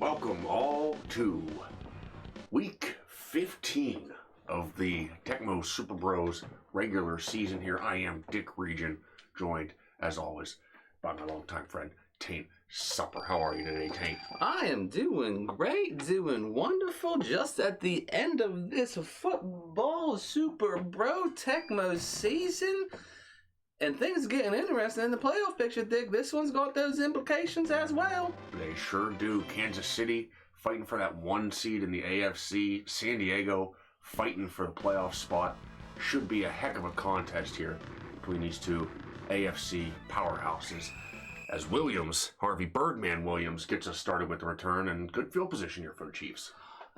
welcome all to week 15 of the Tecmo Super Bros regular season here. I am Dick Region, joined as always by my longtime friend Taint Supper. How are you today, Taint? I am doing great, doing wonderful. Just at the end of this football Super Bro Tecmo season, and things getting interesting in the playoff picture, Dick. This one's got those implications as well. They sure do. Kansas City fighting for that one seed in the AFC. San Diego fighting for the playoff spot. Should be a heck of a contest here between these two AFC powerhouses. As Harvey Birdman Williams gets us started with the return, and good field position here for the Chiefs.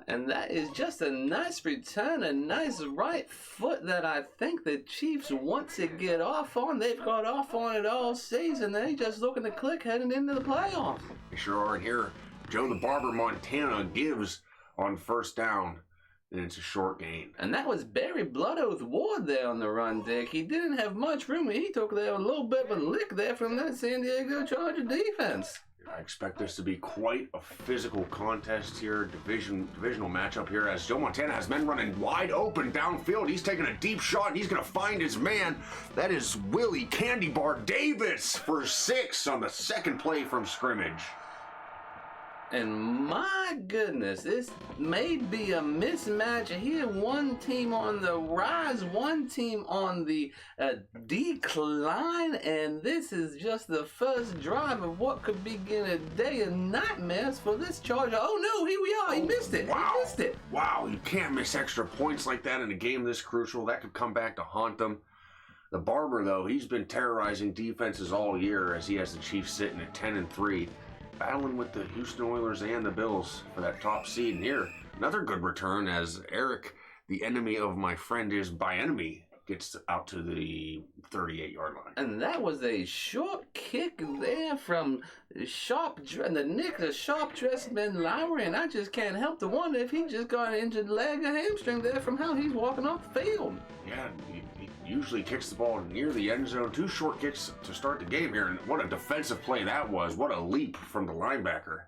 And that is just a nice return, a nice right foot that I think the Chiefs want to get off on. They've got off on it all season. They're just looking to click heading into the playoffs. They sure are. And here, Joe the Barber Montana gives on first down, and it's a short gain. And that was Barry Bloodoath Ward there on the run, Dick. He didn't have much room. He took there a little bit of a lick there from that San Diego Charger defense. I expect this to be quite a physical contest here, divisional matchup here, as Joe Montana has men running wide open downfield. He's taking a deep shot, and he's going to find his man. That is Willie Candy Bar Davis for 6 on the second play from scrimmage. And my goodness, this may be a mismatch here. One team on the rise, one team on the decline, and this is just the first drive of what could begin a day of nightmares for this Charger. Oh no, here we are. He missed it. Wow. He missed it. Wow, you can't miss extra points like that in a game this crucial. That could come back to haunt them. The Barber, though, he's been terrorizing defenses all year as he has the Chiefs sitting at 10-3. Battling with the Houston Oilers and the Bills for that top seed. And here, another good return as Eric, the enemy of my friend is by enemy, gets out to the 38-yard line. And that was a short kick there from the sharp-dressed Ben Lowry, and I just can't help to wonder if he just got an injured leg or hamstring there from how he's walking off the field. Yeah, he usually kicks the ball near the end zone. 2 short kicks to start the game here, and what a defensive play that was. What a leap from the linebacker.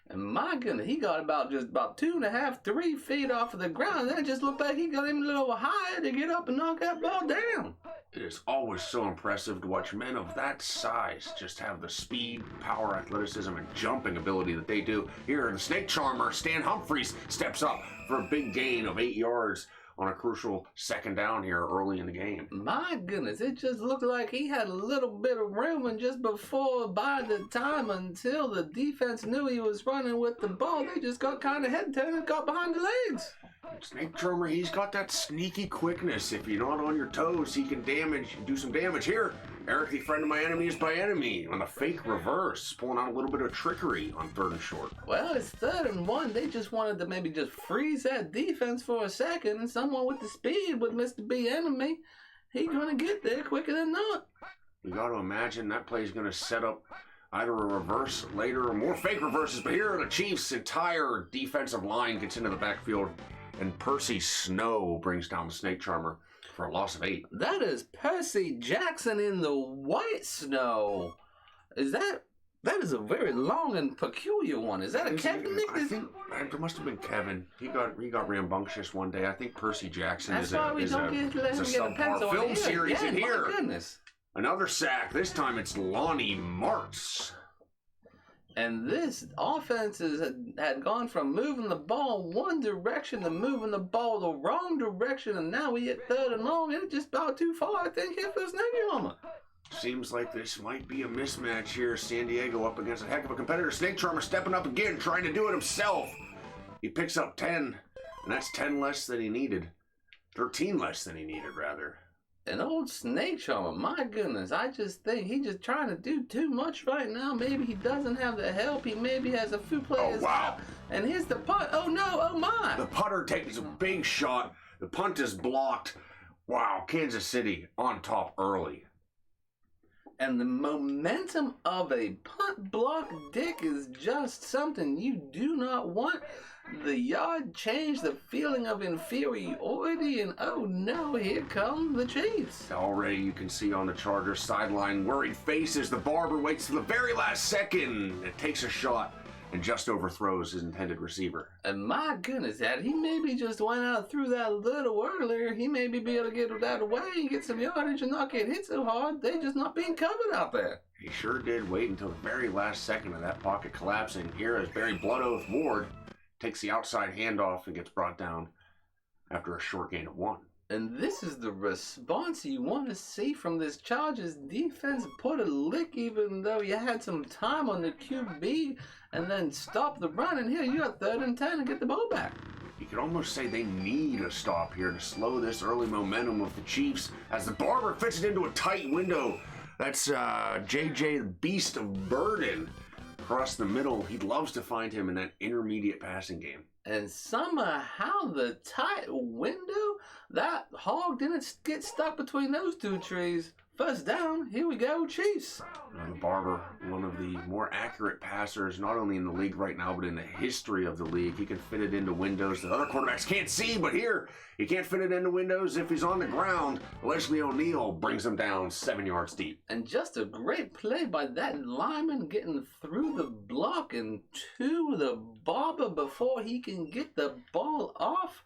And my goodness, he got about 2.5, 3 feet off of the ground. That just looked like he got him a little higher to get up and knock that ball down. It is always so impressive to watch men of that size just have the speed, power, athleticism, and jumping ability that they do. Here, the snake charmer, Stan Humphries, steps up for a big gain of 8 yards on a crucial second down here early in the game. My goodness, it just looked like he had a little bit of room, and just by the time until the defense knew he was running with the ball, they just got kind of head-turned and got behind the legs. Snake Charmer, he's got that sneaky quickness. If you're not on your toes, he can do some damage. Here, Eric, the friend of my enemy is by enemy on a fake reverse, pulling out a little bit of trickery on 3rd and short. Well, it's 3rd and 1. They just wanted to maybe just freeze that defense for a second, and someone with the speed with Mr. B enemy, he's going to get there quicker than not. You got to imagine that play is going to set up either a reverse later or more fake reverses. But here, the Chiefs' entire defensive line gets into the backfield, and Percy Snow brings down the Snake Charmer for a loss of 8. That is Percy Jackson in the white snow. That is a very long and peculiar one. Is that a Kevin Nick? I think it must have been Kevin. He got rambunctious one day. I think Percy Jackson is a subpar film series in here. My goodness. Another sack. This time it's Lonnie Martz. And this offense had gone from moving the ball one direction to moving the ball the wrong direction, and now we hit 3rd and long, and it's just about too far, I think, here for the Snake Charmer. Seems like this might be a mismatch here. San Diego up against a heck of a competitor. Snake Charmer stepping up again, trying to do it himself. He picks up 10, and that's 10 less than he needed. 13 less than he needed, rather. An old Snake Charmer, my goodness, I just think he's just trying to do too much right now. Maybe he doesn't have the help. He maybe has a few players. Oh, wow. And here's the punt. Oh, no. Oh, my. The punter takes a big shot. The punt is blocked. Wow, Kansas City on top early. And the momentum of a punt block, Dick, is just something you do not want. The yard change, the feeling of inferiority, and oh no, here come the Chiefs. Already you can see on the Chargers sideline worried faces. The Barber waits to the very last second and takes a shot and just overthrows his intended receiver. And my goodness, Dad, he maybe just went out through that a little earlier. He may be able to get that away and get some yardage and not get hit so hard. They just not being covered out there. He sure did wait until the very last second of that pocket collapsing here as Barry Blood Oath Ward takes the outside handoff and gets brought down after a short gain of 1. And this is the response you want to see from this Chargers defense. Put a lick even though you had some time on the QB and then stop the run. And here you got 3rd and 10 and get the ball back. You could almost say they need a stop here to slow this early momentum of the Chiefs as the Barber fits it into a tight window. That's JJ the Beast of Burden across the middle. He loves to find him in that intermediate passing game. And somehow the tight window, that hog didn't get stuck between those two trees. First down, here we go, Chiefs. The Barber, one of the more accurate passers, not only in the league right now, but in the history of the league. He can fit it into windows that other quarterbacks can't see, but here, he can't fit it into windows if he's on the ground. Leslie O'Neal brings him down 7 yards deep. And just a great play by that lineman getting through the block and to the Barber before he can get the ball off.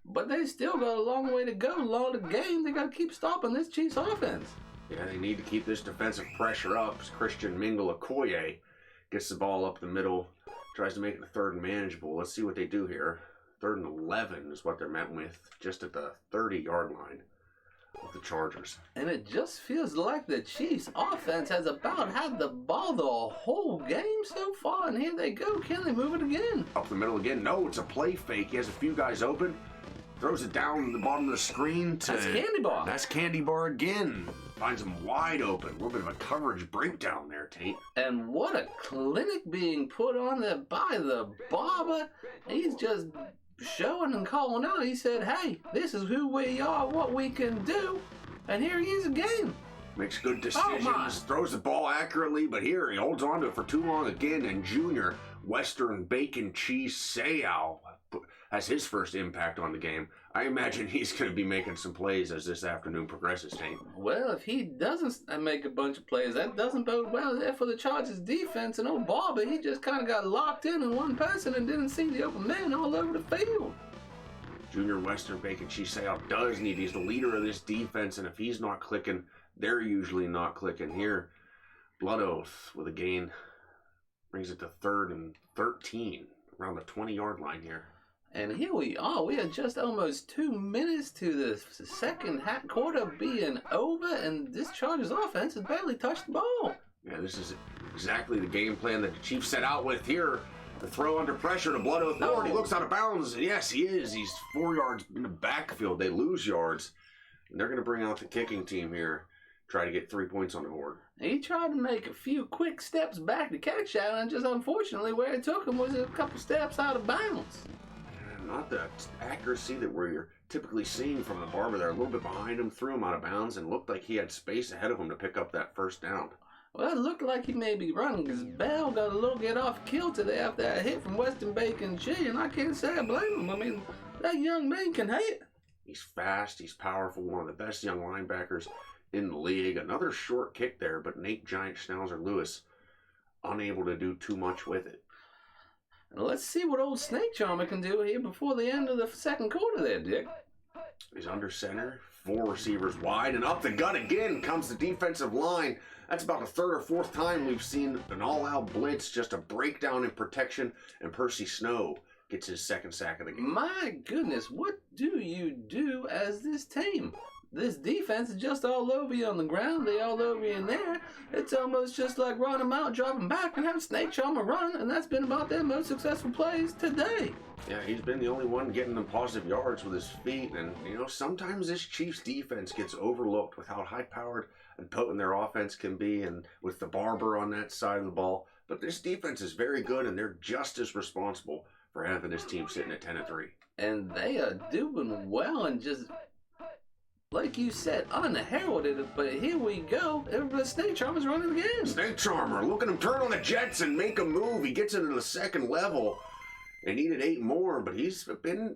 But they still got a long way to go, long the game. They got to keep stopping this Chiefs offense. Yeah, they need to keep this defensive pressure up as Christian Mingle Okoye gets the ball up the middle, tries to make it a 3rd and manageable. Let's see what they do here. 3rd and 11 is what they're met with, just at the 30-yard line of the Chargers. And it just feels like the Chiefs offense has about had the ball the whole game so far. And here they go. Can they move it again? Up the middle again. No, it's a play fake. He has a few guys open. Throws it down the bottom of the screen to... That's Candy Bar. That's Candy Bar again. Finds him wide open. A little bit of a coverage breakdown there, Taint. And what a clinic being put on there by the Barber. He's just showing and calling out. He said, hey, this is who we are, what we can do. And here he is again. Makes good decisions, throws the ball accurately, but here he holds on to it for too long again. And Junior Western Bacon Cheese Sayal has his first impact on the game. I imagine he's going to be making some plays as this afternoon progresses, Taint. Well, if he doesn't make a bunch of plays, that doesn't bode well there for the Chargers defense. And old Barber, he just kind of got locked in one person and didn't see the open man all over the field. Junior Western Bacon Cheese Sayal does need, he's the leader of this defense, and if he's not clicking, they're usually not clicking. Here, Blood Oath with a gain brings it to 3rd and 13, around the 20-yard line here. And here we are. We are just almost 2 minutes to the second quarter being over, and this Chargers offense has barely touched the ball. Yeah, this is exactly the game plan that the Chiefs set out with here. The throw under pressure to Blood Oath Ward. He looks out of bounds. Yes, he is. He's 4 yards in the backfield. They lose yards. And they're going to bring out the kicking team here. Try to get 3 points on the board. He tried to make a few quick steps back to catch that, and just unfortunately where it took him was a couple steps out of bounds. Not the accuracy that we're typically seeing from the Barber there. A little bit behind him, threw him out of bounds, and looked like he had space ahead of him to pick up that first down. Well, it looked like he may be running because Beau got a little get off kilter there after that hit from Western Bacon G, and I can't say I blame him. I mean, that young man can hit. He's fast, he's powerful, one of the best young linebackers in the league. Another short kick there, but Nate Giant Schnauzer Lewis unable to do too much with it. Let's see what old Snake Charmer can do here before the end of the second quarter there, Dick. He's under center, 4 receivers wide, and up the gut again comes the defensive line. That's about the 3rd or 4th time we've seen an all-out blitz, just a breakdown in protection, and Percy Snow gets his 2nd sack of the game. My goodness, what do you do as this team? This defense is just all over you on the ground. They all over you in there. It's almost just like run them out, drop them back, and have Snake Charmer run, and that's been about their most successful plays today. Yeah, he's been the only one getting them positive yards with his feet, and, sometimes this Chiefs defense gets overlooked with how high-powered and potent their offense can be, and with the Barber on that side of the ball. But this defense is very good, and they're just as responsible for having this team sitting at 10-3. And they are doing well and just... like you said, unheralded, but here we go. Snake Charmer's running again. Snake Charmer, look at him turn on the Jets and make a move. He gets into the second level. They needed 8 more, but he's been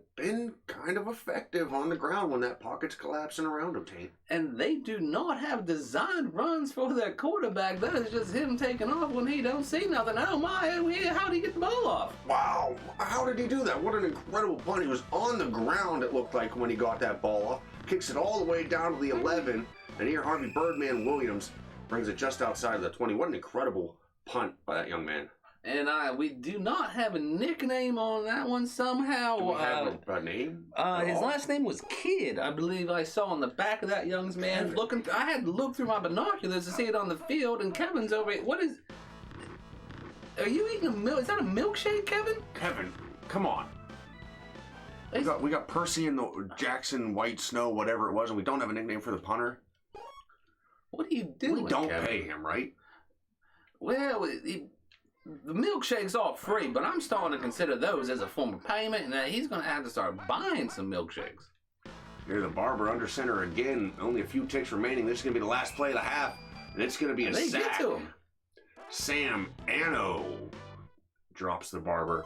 kind of effective on the ground when that pocket's collapsing around him, Taint. And they do not have designed runs for their quarterback. That is just him taking off when he don't see nothing. Oh my, how did he get the ball off? Wow, how did he do that? What an incredible punt. He was on the ground, it looked like, when he got that ball off. Kicks it all the way down to the 11, and here Harvey Birdman Williams brings it just outside of the 20. What an incredible punt by that young man. And we do not have a nickname on that one somehow. Do we have a name? His last name was Kid, I believe I saw on the back of that young man. I had to look through my binoculars to see it on the field, and Kevin's over here. What is... Are you eating a milk? Is that a milkshake, Kevin? Kevin, come on. We got Percy and the Jackson White Snow, whatever it was, and we don't have a nickname for the punter. What are you doing, We don't Kevin? pay him, right? Well, the milkshake's all free, but I'm starting to consider those as a form of payment, and he's going to have to start buying some milkshakes. Here, the Barber under center again. Only a few ticks remaining. This is going to be the last play of the half, and it's going to be a They sack. get to him. Sam Anno drops the Barber.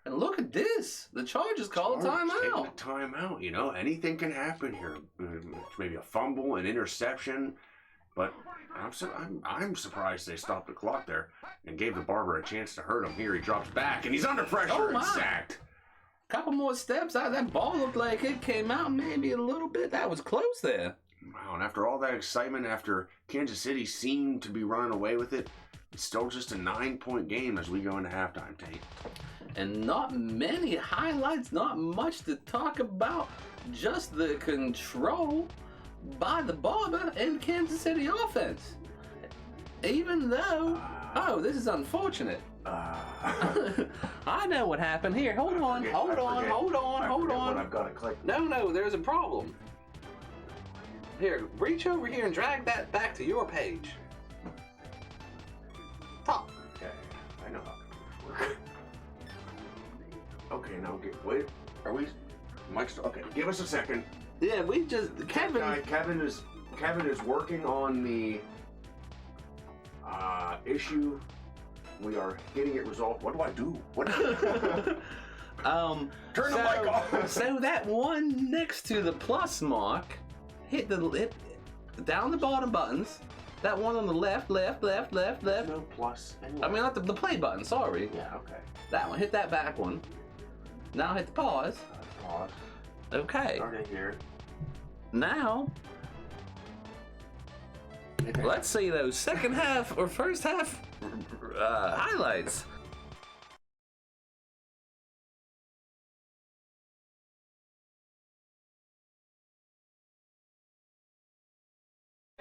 And look at this. The Chargers call a timeout. Take a timeout. You know, anything can happen here. Maybe a fumble, an interception, but I'm surprised they stopped the clock there and gave the Barber a chance to hurt him. Here he drops back, and he's under pressure and sacked. Couple more steps out. That ball looked like it came out maybe a little bit. That was close there. Wow, and after all that excitement, after Kansas City seemed to be running away with it, it's still just a 9-point game as we go into halftime, Taint. And not many highlights, not much to talk about. Just the control by the Barber and Kansas City offense. Even though, this is unfortunate. I know what happened. Here, hold on. I've got to click. No, there's a problem. Here, reach over here and drag that back to your page. Top. Okay, I know how computers work. Okay, now wait. Are we? Mike's okay. Give us a second. Yeah, we just Kevin is working on the issue. We are getting it resolved. What do I do? Turn the mic off. So that one next to the plus mark, hit down the bottom buttons. That one on the left. No plus. Anyway. I mean, not the play button. Sorry. Yeah. Okay. That one. Hit that back one. Now hit the pause. Pause. Okay. Start it here. Now, let's see those second half or first half highlights.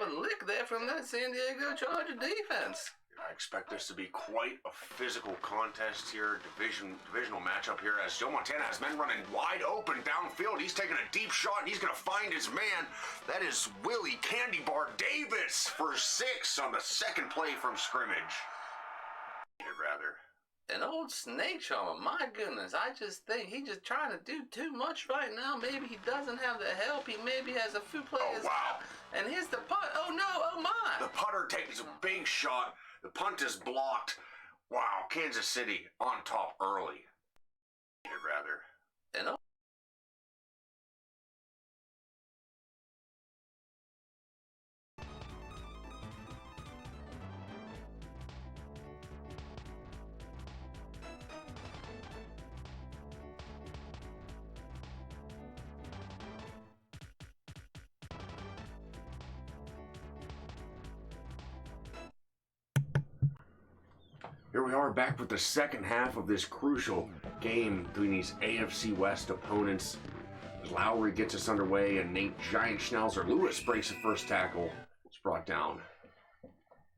A lick there from that San Diego Charger defense. I expect this to be quite a physical contest here, divisional matchup here, as Joe Montana has men running wide open downfield. He's taking a deep shot, and he's going to find his man. That is Willie Candy Bar Davis for 6 on the second play from scrimmage. An old snake charmer, my goodness. I just think he's just trying to do too much right now. Maybe he doesn't have the help. He maybe has a few players. Oh, wow. And here's the punt. Oh, no. Oh, my. The putter takes a big shot. The punt is blocked. Wow, Kansas City on top early. And Here we are back with the second half of this crucial game between these AFC West opponents. Lowry gets us underway, and Nate Giant Schnauzer Lewis breaks the first tackle. It's brought down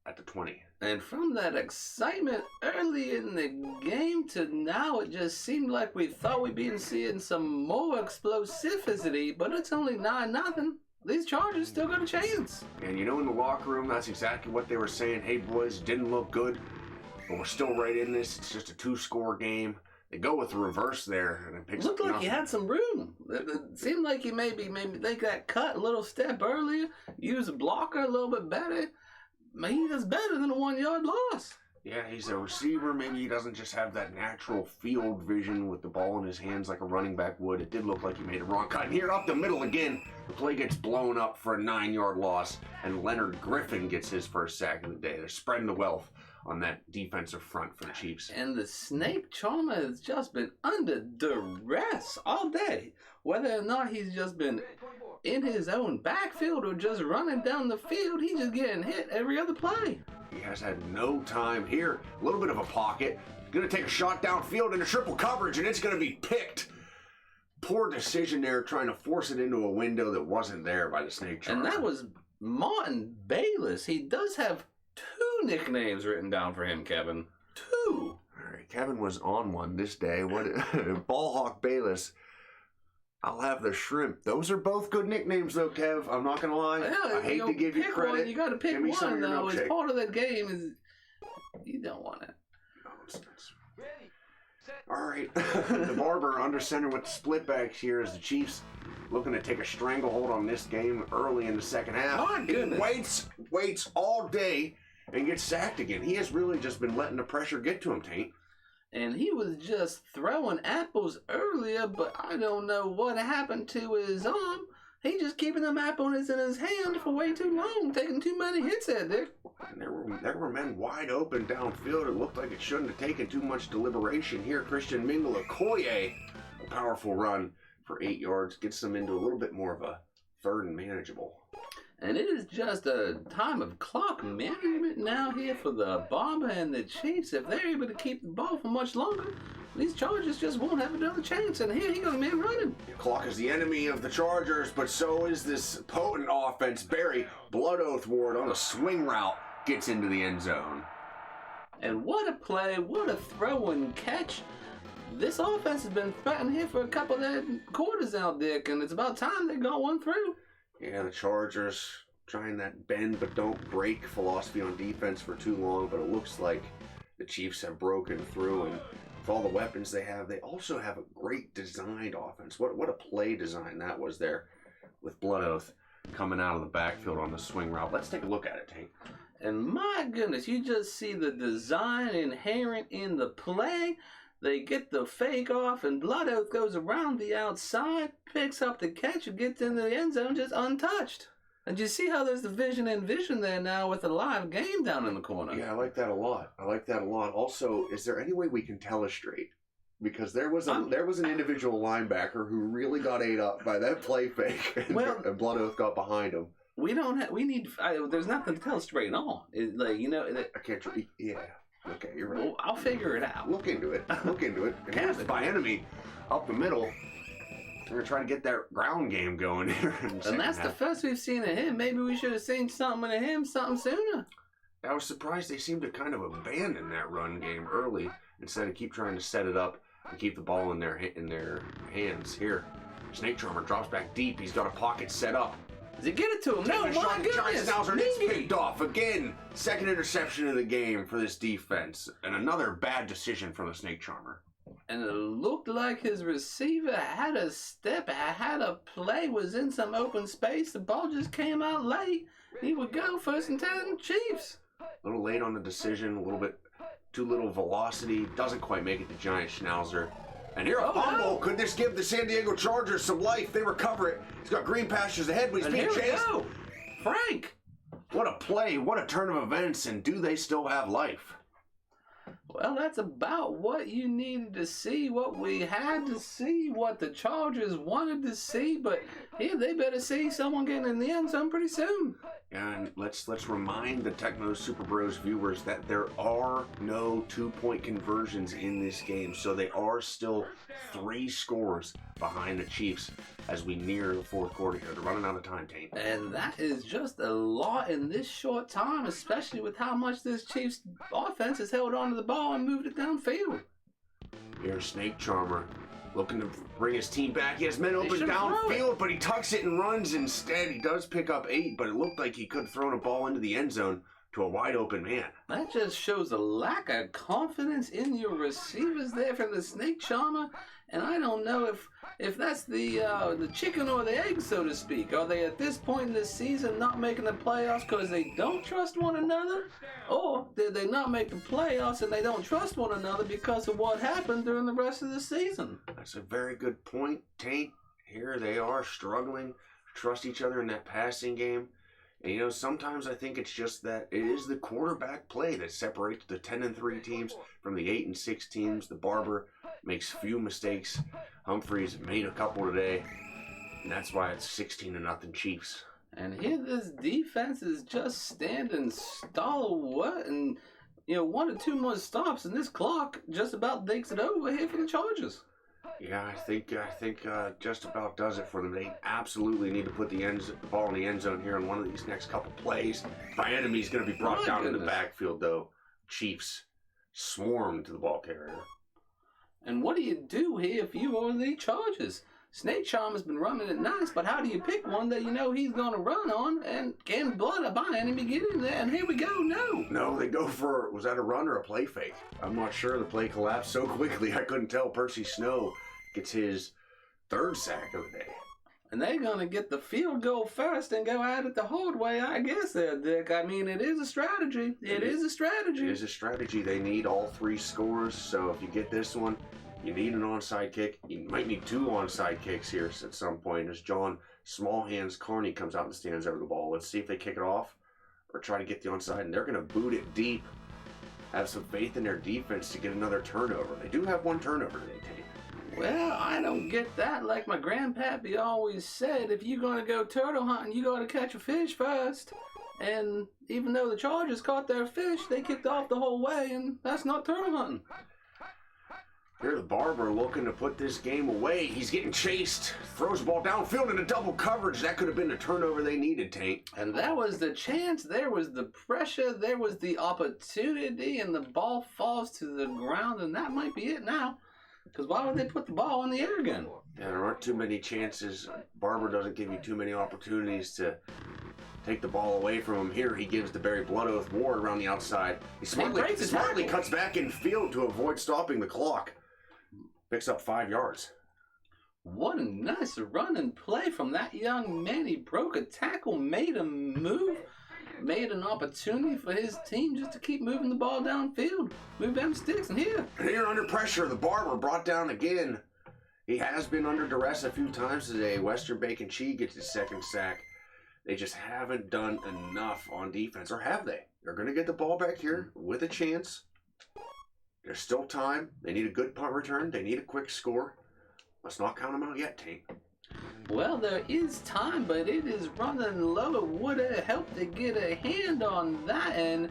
at the 20. And from that excitement early in the game to now, it just seemed like we thought we'd be seeing some more explosivity, but it's only 9-0. These Chargers still got a chance. And you know, in the locker room, that's exactly what they were saying. Hey, boys, didn't look good, but we're still right in this. It's just a 2-score game. They go with the reverse there, and it picks Looked up like he had some room. It seemed like he maybe they got cut a little step earlier, use a blocker a little bit better. Maybe that's better than a 1-yard loss. Yeah, he's a receiver. Maybe he doesn't just have that natural field vision with the ball in his hands like a running back would. It did look like he made a wrong cut. And here up the middle again, the play gets blown up for a 9-yard loss, and Leonard Griffin gets his first sack of the day. They're spreading the wealth on that defensive front for the Chiefs. And the Snake Charmer has just been under duress all day. Whether or not he's just been in his own backfield or just running down the field, he's just getting hit every other play. He has had no time here. A little bit of a pocket. Going to take a shot downfield into triple coverage, and it's going to be picked. Poor decision there, trying to force it into a window that wasn't there by the Snake Charmer. And that was Martin Bayless. He does have 2 nicknames written down for him, Kevin. 2. All right, Kevin was on one this day. What? Ballhawk Bayless. I'll have the shrimp. Those are both good nicknames, though, Kev. I'm not gonna lie. Yeah, I hate to give you credit. One. You got to pick Give me some one, of your though. It's milkshake. part of that game. Is you don't want it. Nonsense. All right, the Barber under center with the split backs here as the Chiefs looking to take a stranglehold on this game early in the second half. My goodness. He waits all day and gets sacked again. He has really just been letting the pressure get to him, Taint. And he was just throwing apples earlier, but I don't know what happened to his arm. He just keeping them apples in his hand for way too long, taking too many hits at it. And there were men wide open downfield. It looked like it shouldn't have taken too much deliberation here. Christian Mingle Okoye, a powerful run for 8 yards, gets them into a little bit more of a third and manageable. And it is just a time of clock management now here for the Barber and the Chiefs. If they're able to keep the ball for much longer, these Chargers just won't have another chance. And here he got a man running. The clock is the enemy of the Chargers, but so is this potent offense. Barry, Blood Oath Ward on a swing route, gets into the end zone. And what a play, what a throw and catch. This offense has been threatened here for a couple of quarters out, Dick, and it's about time they got one through. Yeah, the Chargers trying that bend but don't break philosophy on defense for too long, but it looks like the Chiefs have broken through, and with all the weapons they have, they also have a great designed offense. What a play design that was there with Blood Oath coming out of the backfield on the swing route. Let's take a look at it, Taint. And my goodness, you just see the design inherent in the play. They get the fake off, and Blood Oath goes around the outside, picks up the catch, and gets into the end zone just untouched. And you see how there's the vision and vision there now with a live game down in the corner. Yeah, I like that a lot. Also, is there any way we can telestrate? Because there was an individual linebacker who really got ate up by that play fake, and Blood Oath got behind him. There's nothing to tell straight on. I can't. Yeah. Okay, you're right. Well, I'll figure it out. Look into it. And here's the enemy up the middle. We're going to try to get that ground game going here. And that's the first we've seen of him. Maybe we should have seen something of him sooner. I was surprised they seemed to kind of abandon that run game early instead of keep trying to set it up and keep the ball in their hands. Here, Snake Charmer drops back deep. He's got a pocket set up. Does he get it to him? No, my goodness. It's picked off again. Second interception of the game for this defense. And another bad decision from the Snake Charmer. And it looked like his receiver had a step, had a play, was in some open space. The ball just came out late. He would go 1st and 10, Chiefs. A little late on the decision, a little bit too little velocity. Doesn't quite make it to Giant Schnauzer. And here a fumble. No. Could this give the San Diego Chargers some life? They recover it. He's got green pastures ahead, but he's being chased. Go. Frank. What a play. What a turn of events. And do they still have life? Well, that's about what you needed to see, what we had to see, what the Chargers wanted to see. But here, they better see someone getting in the end zone pretty soon. And let's remind the Tecmo Super Bros viewers that there are no 2-point conversions in this game. So they are still 3 scores behind the Chiefs as we near the fourth quarter here. They're running out of time, Taint. And that is just a lot in this short time, especially with how much this Chiefs offense has held on to the ball and moved it downfield. Here's Snake Charmer looking to bring his team back. He has men open downfield, but he tucks it and runs instead. He does pick up 8, but it looked like he could have thrown a ball into the end zone to a wide open man. That just shows a lack of confidence in your receivers there from the Snake Charmer. And I don't know if that's the chicken or the egg, so to speak. Are they at this point in the season not making the playoffs because they don't trust one another? Or did they not make the playoffs and they don't trust one another because of what happened during the rest of the season? That's a very good point, Taint. Here they are struggling to trust each other in that passing game. And, sometimes I think it's just that it is the quarterback play that separates the 10-3 teams from the 8-6 teams. The Barber makes few mistakes. Humphreys made a couple today, and that's why it's 16-0 Chiefs. And here this defense is just standing stalwart, and 1 or 2 more stops, and this clock just about takes it over here for the Chargers. Yeah, I think just about does it for them. They absolutely need to put the ball in the end zone here on one of these next couple plays. Enemy's going to be brought down in the backfield, though. Chiefs swarm to the ball carrier. And what do you do here if you are the Chargers? Snake Charm has been running it nice, but how do you pick one that he's going to run on and can blood by enemy get in there? And here we go. No, they go for, was that a run or a play fake? I'm not sure. The play collapsed so quickly I couldn't tell. Percy Snow gets his 3rd sack of the day. And they're going to get the field goal first and go at it the hard way, I guess, there, Dick. I mean, it is a strategy. It is a strategy. They need all 3 scores, so if you get this one, you need an onside kick. You might need 2 onside kicks here at some point as John Small Hands Carney comes out and stands over the ball. Let's see if they kick it off or try to get the onside, and they're going to boot it deep. Have some faith in their defense to get another turnover. They do have 1 turnover today, Tate. Well, I don't get that. Like my grandpappy always said, if you're going to go turtle hunting, you got to catch a fish first. And even though the Chargers caught their fish, they kicked off the whole way, and that's not turtle hunting. Here the Barber looking to put this game away. He's getting chased. Throws the ball downfield into double coverage. That could have been the turnover they needed, Taint. And that was the chance. There was the pressure. There was the opportunity. And the ball falls to the ground. And that might be it now. Because why would they put the ball in the air again? Yeah, there aren't too many chances. Barber doesn't give you too many opportunities to take the ball away from him. Here he gives the Barry Blood Oath Ward around the outside. He smartly cuts back in field to avoid stopping the clock. Picks up 5 yards. What a nice run and play from that young man. He broke a tackle, made a move, made an opportunity for his team just to keep moving the ball downfield. Move them sticks, and here under pressure, the Barber brought down again. He has been under duress a few times today. Western Bacon Cheese gets his 2nd sack. They just haven't done enough on defense, or have they? They're going to get the ball back here with a chance. There's still time. They need a good punt return. They need a quick score. Let's not count them out yet, Taint. Well, there is time, but it is running low. It would have helped to get a hand on that. And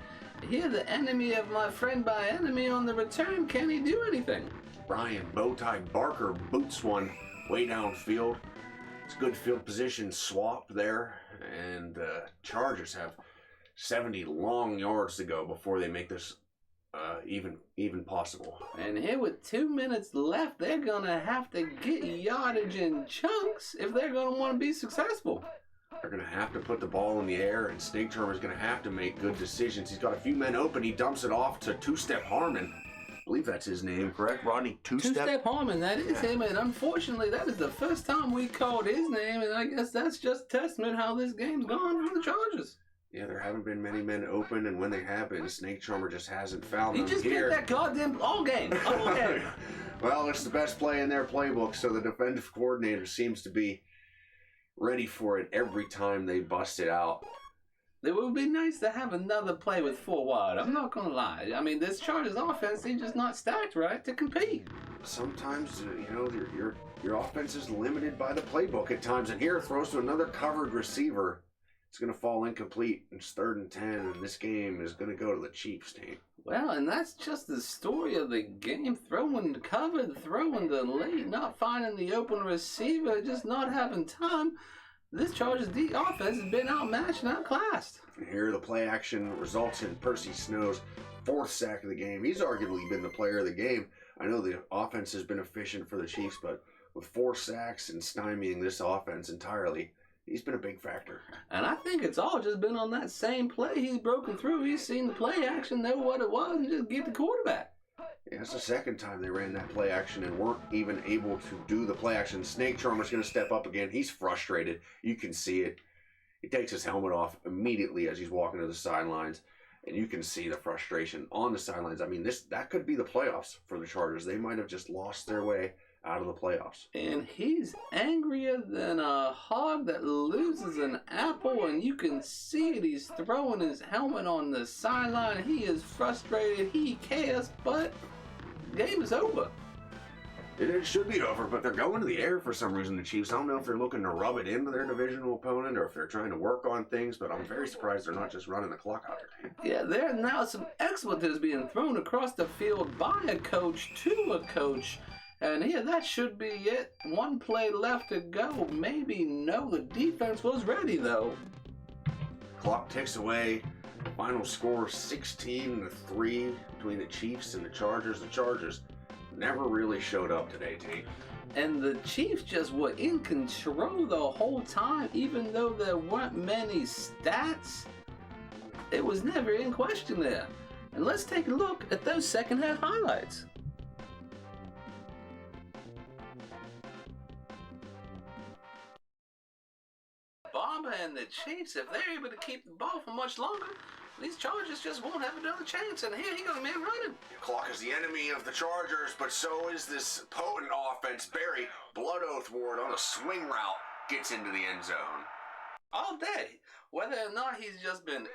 here, the enemy of my friend by enemy on the return. Can he do anything? Brian Bowtie Barker boots one way downfield. It's good field position swap there. And Chargers have 70 long yards to go before they make this even possible. And here with 2 minutes left, they're gonna have to get yardage in chunks if they're gonna want to be successful. They're gonna have to put the ball in the air, and Snake Charmer's gonna have to make good decisions. He's got a few men open. He dumps it off to Two-Step Harmon. I believe that's his name, correct, Rodney? Two-Step Harmon, that is him, and unfortunately, that is the first time we called his name, and I guess that's just testament how this game's gone for the Chargers. Yeah, there haven't been many men open, and when they have been, Snake Charmer just hasn't found them. He just did that goddamn all game. Well, it's the best play in their playbook, so the defensive coordinator seems to be ready for it every time they bust it out. It would be nice to have another play with 4 wide. I'm not going to lie. I mean, this Chargers offense, they're just not stacked right to compete. Sometimes, your offense is limited by the playbook at times, and here throws to another covered receiver. It's going to fall incomplete. It's 3rd and 10, and this game is going to go to the Chiefs team. Well, and that's just the story of the game. Throwing covered, throwing the late, not finding the open receiver, just not having time. This Chargers offense has been outmatched and outclassed. And here the play action results in Percy Snow's 4th sack of the game. He's arguably been the player of the game. I know the offense has been efficient for the Chiefs, but with 4 sacks and stymieing this offense entirely, he's been a big factor. And I think it's all just been on that same play. He's broken through. He's seen the play action, know what it was, and just get the quarterback. Yeah, that's the second time they ran that play action and weren't even able to do the play action. Snake Charmer's going to step up again. He's frustrated. You can see it. He takes his helmet off immediately as he's walking to the sidelines, and you can see the frustration on the sidelines. I mean, that could be the playoffs for the Chargers. They might have just lost their way out of the playoffs. And he's angrier than a hog that loses an apple, and you can see it. He's throwing his helmet on the sideline. He is frustrated. He cares, but the game is over. It should be over, but they're going to the air for some reason, the Chiefs. I don't know if they're looking to rub it into their divisional opponent or if they're trying to work on things, but I'm very surprised they're not just running the clock out there. Yeah, there are now some expletives being thrown across the field by a coach to a coach. And yeah, that should be it. One play left to go. Maybe no, the defense was ready though. Clock ticks away. Final score 16-3 between the Chiefs and the Chargers. The Chargers never really showed up today, Taint. And the Chiefs just were in control the whole time, even though there weren't many stats. It was never in question there. And let's take a look at those second half highlights. Barber and the Chiefs, if they're able to keep the ball for much longer, these Chargers just won't have another chance. And here he goes, man, running. Clock is the enemy of the Chargers, but so is this potent offense. Barry, Blood Oath Ward on a swing route, gets into the end zone. All day, whether or not he's just been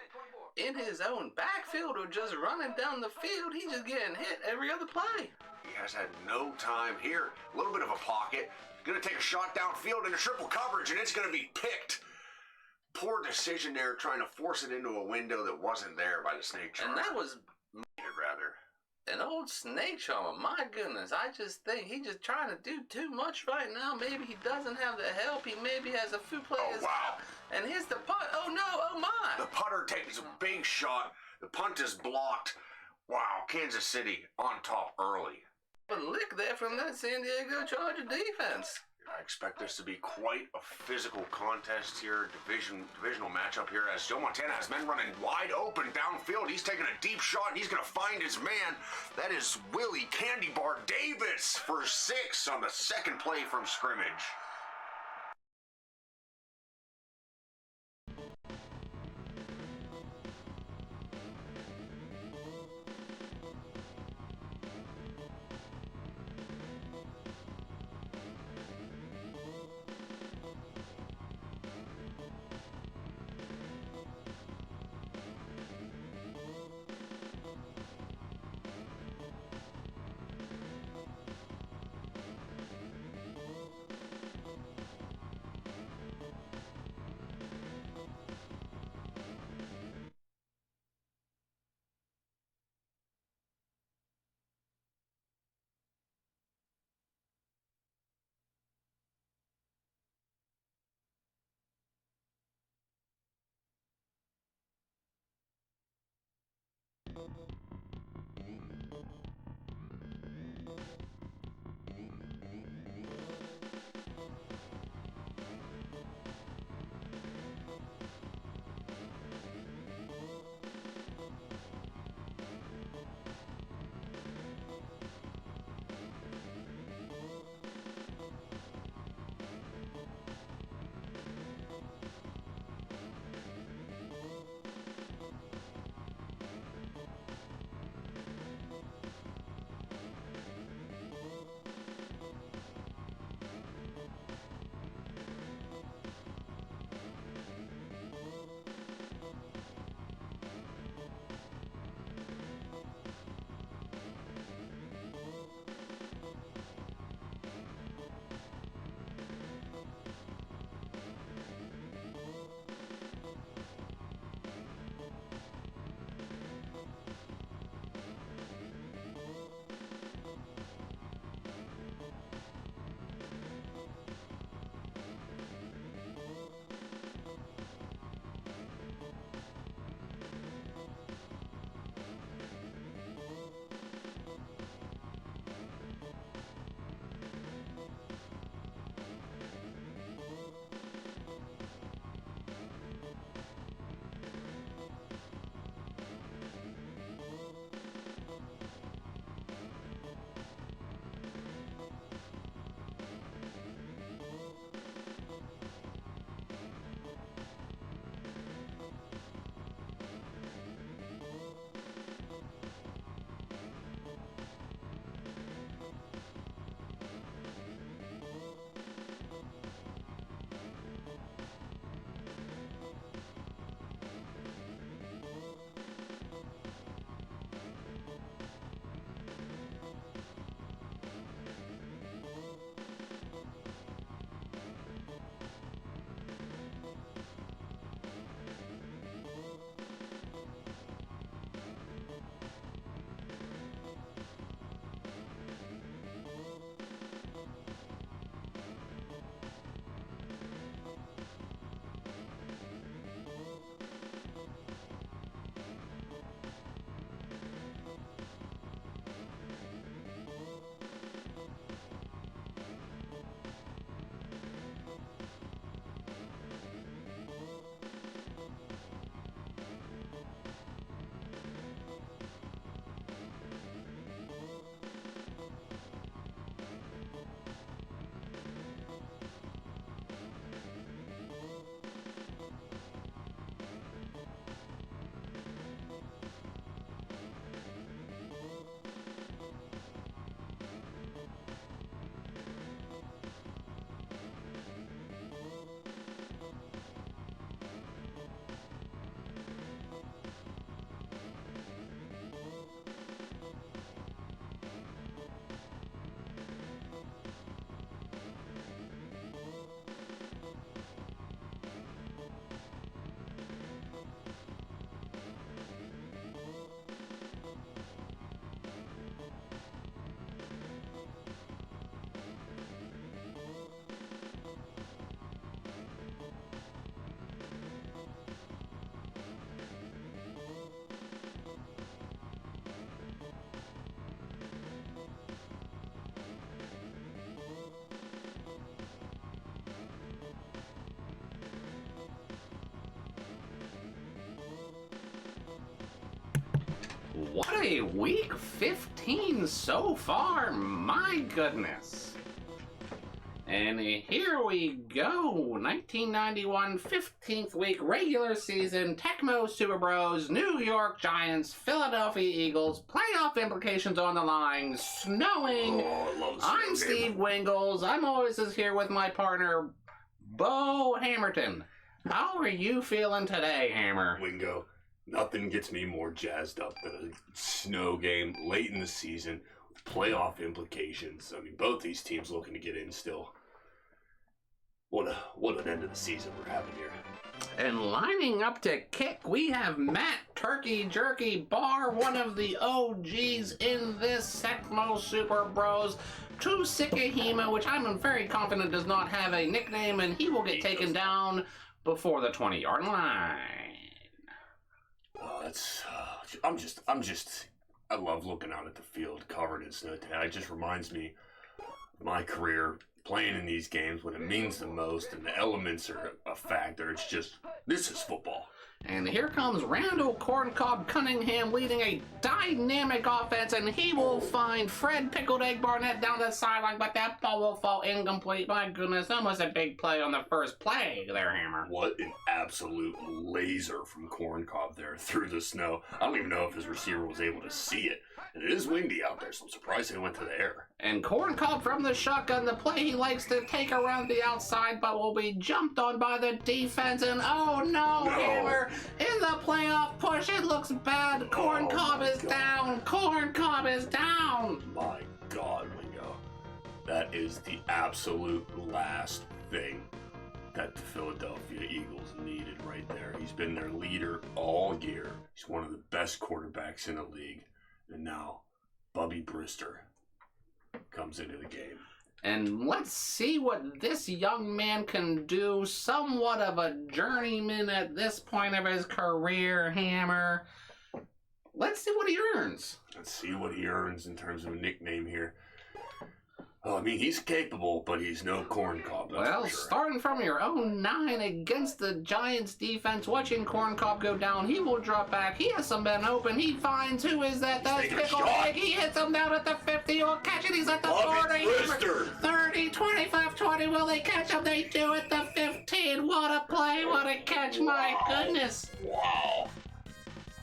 in his own backfield or just running down the field, he's just getting hit every other play. He has had no time here. A little bit of a pocket. Going to take a shot downfield into triple coverage, and it's going to be picked. Poor decision there, trying to force it into a window that wasn't there by the Snake Charmer. And that was rather an old Snake Charmer. My goodness, I just think he's just trying to do too much right now. Maybe he doesn't have the help. He maybe has a few players. Oh, wow. And here's the punt. Oh, no. Oh, my. The putter takes a big shot. The punt is blocked. Wow, Kansas City on top early. A lick there from that San Diego Charger defense. I expect this to be quite a physical contest here, divisional matchup here, as Joe Montana has men running wide open downfield. He's taking a deep shot, and he's going to find his man. That is Willie Candy Bar Davis for 6 on the second play from scrimmage. What a week 15 so far, my goodness. And here we go, 1991 15th week regular season, Tecmo Super Bros, New York Giants, Philadelphia Eagles, playoff implications on the line, snowing. I'm Steve Wingels. I'm always here with my partner, Beau Hammerton. How are you feeling today, Hammer? Wingo, nothing gets me more jazzed up than a snow game late in the season with playoff implications. I mean, both these teams looking to get in still. What an end of the season we're having here. And lining up to kick, we have Matt Turkey Jerky Barr, one of the OGs in this Tecmo Super Bros. To Sikahima, which I'm very confident does not have a nickname, and he will get taken down before the 20-yard line. I love looking out at the field covered in snow. It just reminds me of my career playing in these games when it means the most and the elements are a factor. It's just, this is football. And here comes Randall Corncob Cunningham leading a dynamic offense, and he will find Fred Pickled Egg Barnett down the sideline, but that ball will fall incomplete. My goodness, that was a big play on the first play there, Hammer. What an absolute laser from Corncob there through the snow. I don't even know if his receiver was able to see it. And it is windy out there, so I'm surprised they went to the air. And Corncob from the shotgun, the play he likes to take around the outside, but will be jumped on by the defense. And oh no, Hammer, in the playoff push, it looks bad. Corncob is down. Corncob is down. My God, Wingo. That is the absolute last thing that the Philadelphia Eagles needed right there. He's been their leader all year. He's one of the best quarterbacks in the league. And now, Bubby Brister comes into the game. And let's see what this young man can do. Somewhat of a journeyman at this point of his career, Hammer. Let's see what he earns. Let's see what he earns in terms of a nickname here. Oh, I mean, he's capable, but he's no Corncob. Well, for sure. Starting from your own 9 against the Giants defense, watching Corncob go down, he will drop back. He has some men open. He finds who is that? That's Pickled Egg. He hits him down at the 50. He'll catch it. He's at the 40. 30, 25, 20. Will they catch him? They do at the 15. What a play. What a catch. My goodness. Wow.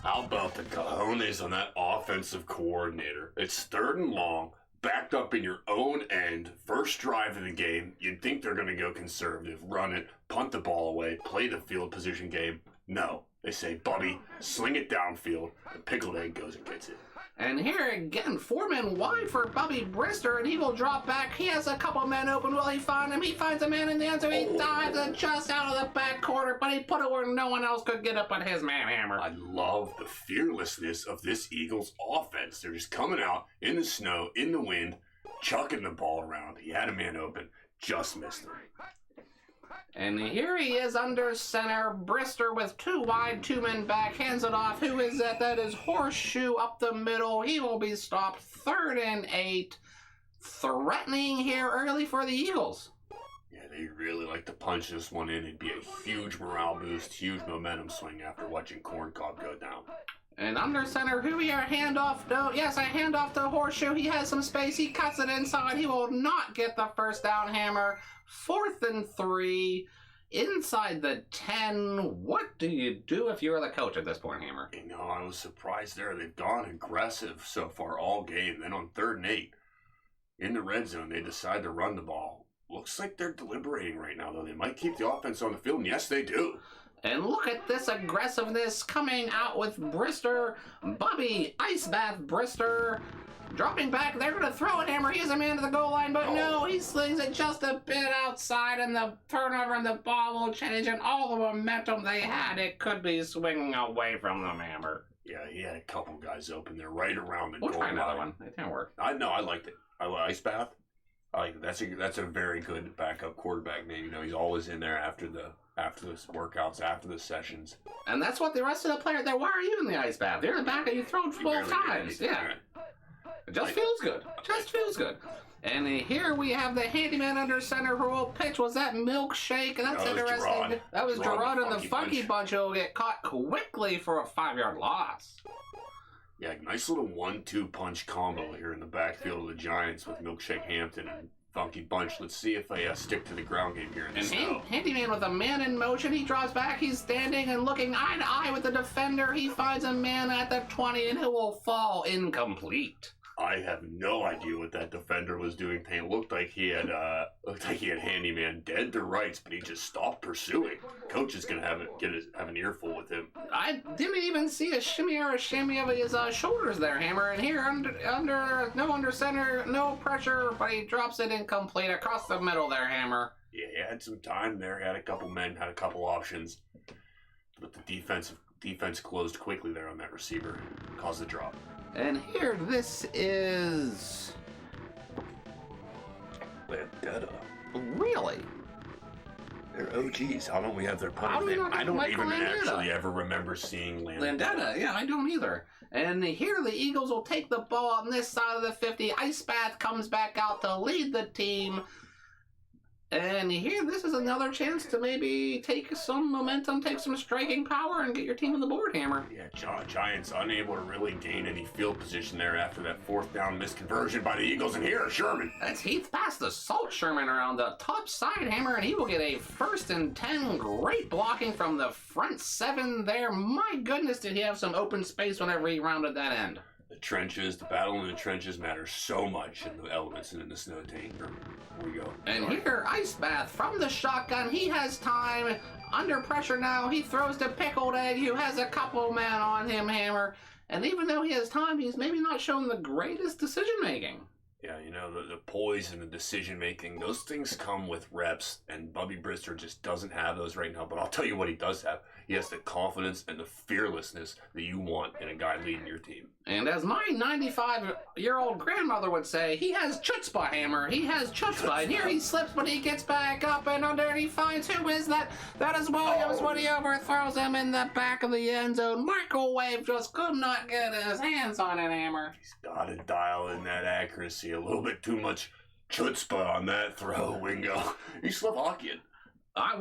How about the cojones on that offensive coordinator? It's 3rd and long. Backed up in your own end, first drive of the game. You'd think they're going to go conservative, run it, punt the ball away, play the field position game. No. They say, Bubby, sling it downfield, and Pickled Egg goes and gets it. And here again, 4 men wide for Bubby Brister, and he will drop back. He has a couple men open. Will he find him? He finds a man in the end zone. He dives and just out of the back corner, but he put it where no one else could get up at his man, Hammer. I love the fearlessness of this Eagles offense. They're just coming out in the snow, in the wind, chucking the ball around. He had a man open, just missed him. And here he is under center. Brister with 2 wide, 2 men back. Hands it off. Who is that? That is Horseshoe up the middle. He will be stopped. 3rd and 8. Threatening here early for the Eagles. Yeah, they really like to punch this one in. It'd be a huge morale boost, huge momentum swing after watching Corncob go down. And under center, who we are handoff? No, yes, a handoff to Horseshoe. He has some space. He cuts it inside. He will not get the first down, Hammer. 4th and 3. Inside the 10. What do you do if you're the coach at this point, Hammer? You know, I was surprised there. They've gone aggressive so far all game. Then on 3rd and 8, in the red zone, they decide to run the ball. Looks like they're deliberating right now, though. They might keep the offense on the field, and yes, they do. And look at this aggressiveness coming out with Brister. Bubby Ice Bath Brister. Dropping back, they're going to throw it, Hammer. He has a man to the goal line, but no, he slings it just a bit outside, and the turnover and the ball will change, and all the momentum they had, it could be swinging away from them, Hammer. Yeah, he had a couple guys open there right around the goal line. We'll try another one. It didn't work. I know, I liked it. Ice Bath. I like it. That's a very good backup quarterback name. You know, he's always in there after the workouts, after the sessions. And that's what the rest of the players there. Why are you in the ice bath? You're in the back and you throw it 12 times. Yeah. It just feels good. Just feels good. And here we have the handyman under center who will pitch. Was that Milkshake? That's interesting. That was Gerard and the Funky Bunch who will get caught quickly for a 5-yard loss. Yeah, nice little 1-2 punch combo here in the backfield of the Giants with Milkshake Hampton and Funky Bunch. Let's see if they stick to the ground game here in the And snow. Handyman with a man in motion. He drops back. He's standing and looking eye to eye with the defender. He finds a man at the 20 and it will fall incomplete. I have no idea what that defender was doing. It looked like he had Handyman dead to rights, but he just stopped pursuing. Coach is gonna have an earful with him. I didn't even see a shimmy or a shimmy of his shoulders there, Hammer. And here, under center, no pressure, but he drops it incomplete across the middle there, Hammer. Yeah, he had some time there. He had a couple men, had a couple options, but the defense closed quickly there on that receiver, caused the drop. And here, this is... Landetta. Really? They're OGs. How don't we have their How do we punch? not I don't have even Michael Landetta? actually ever remember seeing Landetta, yeah, I don't either. And here the Eagles will take the ball on this side of the 50. Ice Bath comes back out to lead the team. And here, this is another chance to maybe take some momentum, take some striking power, and get your team on the board, Hammer. Yeah, Giants unable to really gain any field position there after that 4th down misconversion by the Eagles. And here, Sherman. That's Heath past the Salt Sherman around the top side, Hammer, and he will get a 1st and 10. Great blocking from the front 7 there. My goodness, did he have some open space whenever he rounded that end. The trenches, the battle in the trenches matters so much in the elements and in the snow tank. Here we go. And here, Ice Bath from the shotgun. He has time. Under pressure now. He throws to Pickled Egg, who has a couple men on him, Hammer. And even though he has time, he's maybe not shown the greatest decision making. Yeah, you know, the poise and the decision making, those things come with reps, and Bubby Brister just doesn't have those right now. But I'll tell you what he does have. He has the confidence and the fearlessness that you want in a guy leading your team. And as my 95-year-old grandmother would say, he has chutzpah, Hammer. He has chutzpah. And here he slips, but he gets back up and under, and he finds who is that? That is Williams when he overthrows him in the back of the end zone. Microwave just could not get his hands on it, Hammer. He's got to dial in that accuracy. A little bit too much chutzpah on that throw, Wingo. He's Slovakian.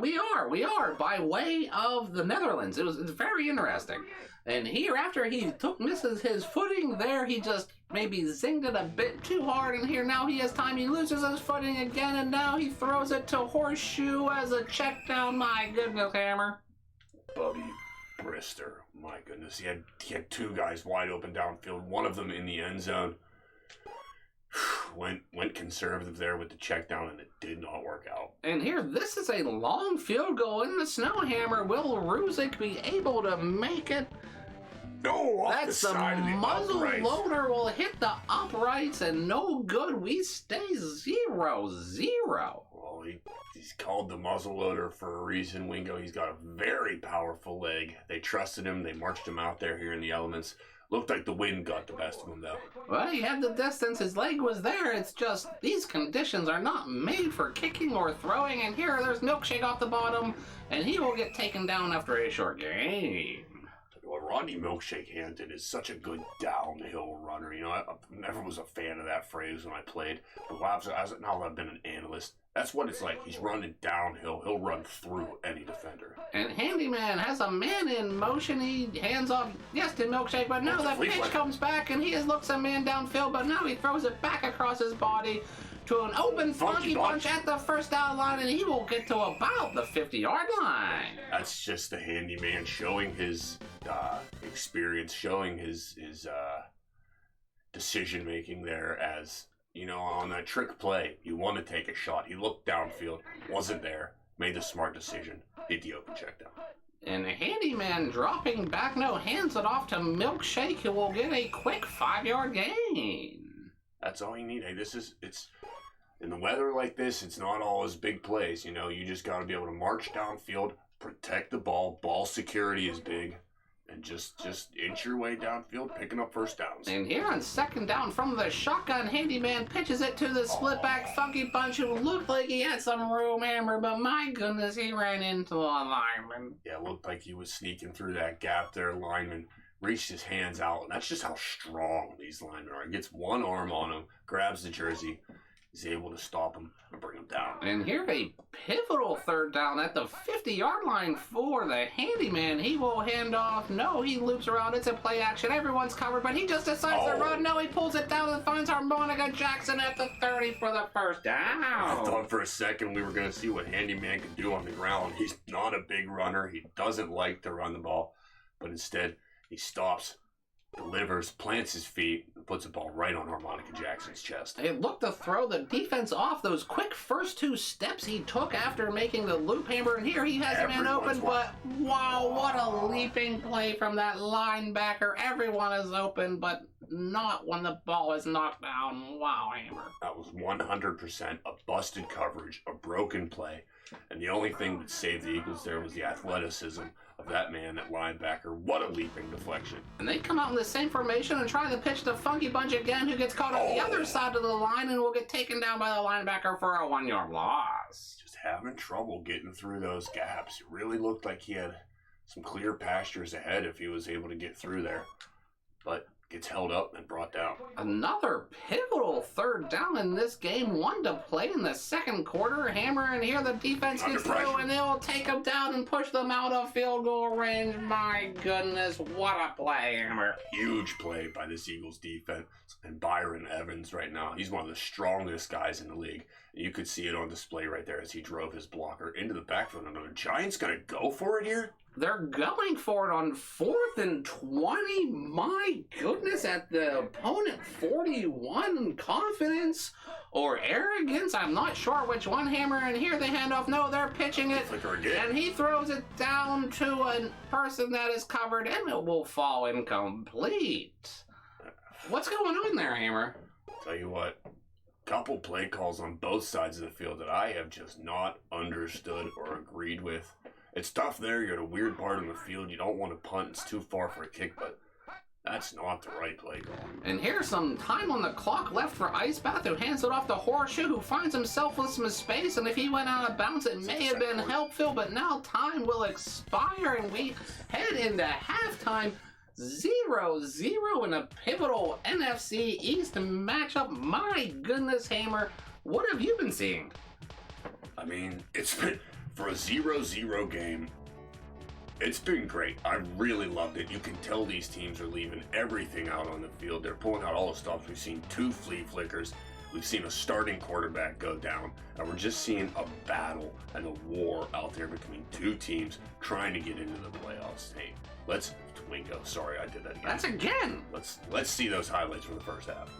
We are, by way of the Netherlands. It's very interesting. And here, after he misses his footing there, he just maybe zinged it a bit too hard. And here now he has time. He loses his footing again, and now he throws it to Horseshoe as a check down. My goodness, Hammer. Bubby Brister. My goodness. He had 2 guys wide open downfield, one of them in the end zone. Went conservative there with the check down, and it did not work out. And here, this is a long field goal in the snow, Hammer. Will Ruzick be able to make it? No, off That's the side of the muzzle uprights. loader will hit the uprights, and no good. We stay 0-0. Well, he's called the muzzle loader for a reason, Wingo. He's got a very powerful leg. They trusted him. They marched him out there here in the elements. Looked like the wind got the best of him, though. Well, he had the distance. His leg was there. It's just these conditions are not made for kicking or throwing. And here, there's Milkshake off the bottom, and he will get taken down after a short game. Well, Rodney Milkshake Hampton is such a good downhill runner. You know, I never was a fan of that phrase when I played. But now that I've been an analyst, that's what it's like. He's running downhill. He'll run through any defender. And Handyman has a man in motion. He hands off, yes, to Milkshake, but now the pitch comes back, and he looks a man downfield, but now he throws it back across his body to an open Funky Bunch at the first down line, and he will get to about the 50-yard line. That's just the Handyman showing his experience, showing his decision-making there as... You know, on that trick play, you want to take a shot. He looked downfield, wasn't there, made the smart decision, hit the open check down. And Handyman dropping back, no, hands it off to Milkshake, who will get a quick 5-yard gain. That's all you need. Hey, it's in the weather like this, it's not always big plays. You know, you just got to be able to march downfield, protect the ball. Ball security is big. And just inch your way downfield, picking up first downs. And here on 2nd down from the shotgun, Handyman pitches it to the split back Funky Bunch, who looked like he had some room, Hammer, but my goodness, he ran into a lineman. Yeah, it looked like he was sneaking through that gap there. Lineman reached his hands out, and that's just how strong these linemen are. He gets one arm on him, grabs the jersey, He's able to stop him and bring him down. And here a pivotal third down at the 50-yard line for the handyman. He will hand off. No, he loops around. It's a play action. Everyone's covered, but he just decides to run. No, he pulls it down and finds Harmonica Jackson at the 30 for the first down. I thought for a second we were going to see what handyman could do on the ground. He's not a big runner. He doesn't like to run the ball, but instead he stops, delivers, plants his feet, and puts the ball right on Harmonica Jackson's chest. It looked to throw the defense off. Those quick first 2 steps he took after making the loop hammer, and here he has a man open, but wow, what a leaping play from that linebacker. Everyone is open, but not when the ball is knocked down. Wow, Hammer. That was 100% a busted coverage, a broken play, and the only thing that saved the Eagles there was the athleticism of that man at linebacker. What a leaping deflection. And they come out in the same formation and try to pitch the Funky Bunch again, who gets caught on the other side of the line and will get taken down by the linebacker for a 1-yard loss. Just having trouble getting through those gaps. It really looked like he had some clear pastures ahead if he was able to get through there. But gets held up and brought down. Another pivotal third down in this game. 1 to play in the second quarter. Hammer, and here the defense gets through, and they'll take them down and push them out of field goal range. My goodness, what a play, Hammer. Huge play by this Eagles defense. And Byron Evans right now, he's one of the strongest guys in the league. And you could see it on display right there as he drove his blocker into the backfield. And the Giants going to go for it here? They're going for it on 4th and 20. My goodness, at the opponent 41. Confidence or arrogance, I'm not sure which one, Hammer. And here they hand off. No, they're pitching it. And he throws it down to a person that is covered, and it will fall incomplete. What's going on there, Hammer? Tell you what, couple play calls on both sides of the field that I have just not understood or agreed with. It's tough there. You're at a weird part of the field. You don't want to punt. It's too far for a kick, but that's not the right play call. And here's some time on the clock left for Ice Bath, who hands it off to Horseshoe, who finds himself with some space, and if he went out of bounds, it may have been helpful, but now time will expire, and we head into halftime. 0-0 in a pivotal NFC East matchup. My goodness, Hammer, what have you been seeing? I mean, it's been, for a 0-0 game, it's been great. I really loved it. You can tell these teams are leaving everything out on the field. They're pulling out all the stops. We've seen 2 flea flickers. We've seen a starting quarterback go down. And we're just seeing a battle and a war out there between 2 teams trying to get into the playoffs. Hey, let's... Wingo, sorry, I did that again. That's again. Let's see those highlights from the first half.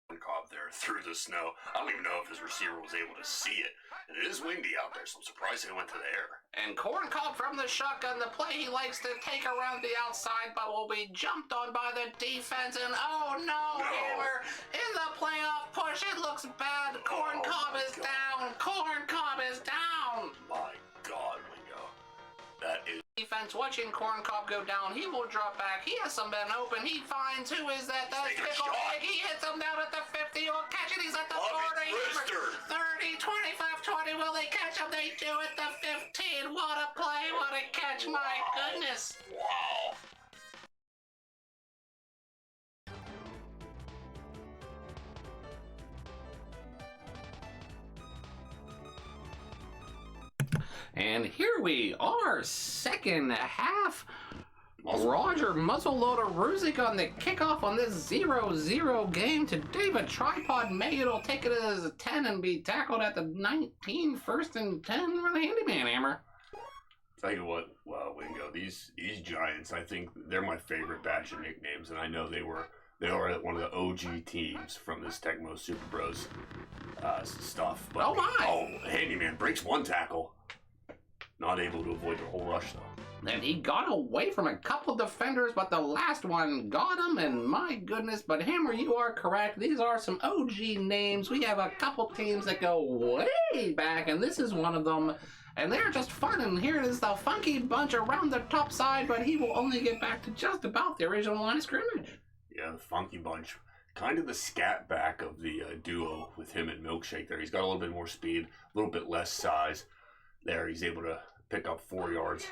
Cobb there through the snow. I don't even know if his receiver was able to see it. And it is windy out there, so I'm surprised he went to the air. And Corn Cobb from the shotgun, the play he likes to take around the outside, but will be jumped on by the defense. And oh no, Hammer, in the playoff push, it looks bad. Corn Cobb is down. Corn Cobb is down. My God, Wingo. That is... Defense watching Corn Cobb go down. He will drop back. He has some men open. He finds, who is that? That's Pickle Egg. He hits him down at the 50. He'll catch it. He's at the 40. 30, 25, 20. Will they catch him? They do at the 15. What a play. What a catch. My goodness. Wow. And here we are, second half. Roger Muzzleloader Ruzik on the kickoff on this 0-0 game to David Tripod May. It'll take it as a 10 and be tackled at the 19, 1st and 10 for the handyman, Hammer. Tell you what, Wingo, these Giants, I think they're my favorite batch of nicknames, and I know they were one of the OG teams from this Tecmo Super Bros stuff. But, oh my! handyman breaks 1 tackle. Not able to avoid the whole rush, though. And he got away from a couple defenders, but the last one got him, and my goodness. But Hammer, you are correct. These are some OG names. We have a couple teams that go way back, and this is one of them. And they're just fun, and here is the Funky Bunch around the top side, but he will only get back to just about the original line of scrimmage. Yeah, the Funky Bunch. Kind of the scat back of the duo with him and Milkshake there. He's got a little bit more speed, a little bit less size. There, he's able to pick up 4 yards.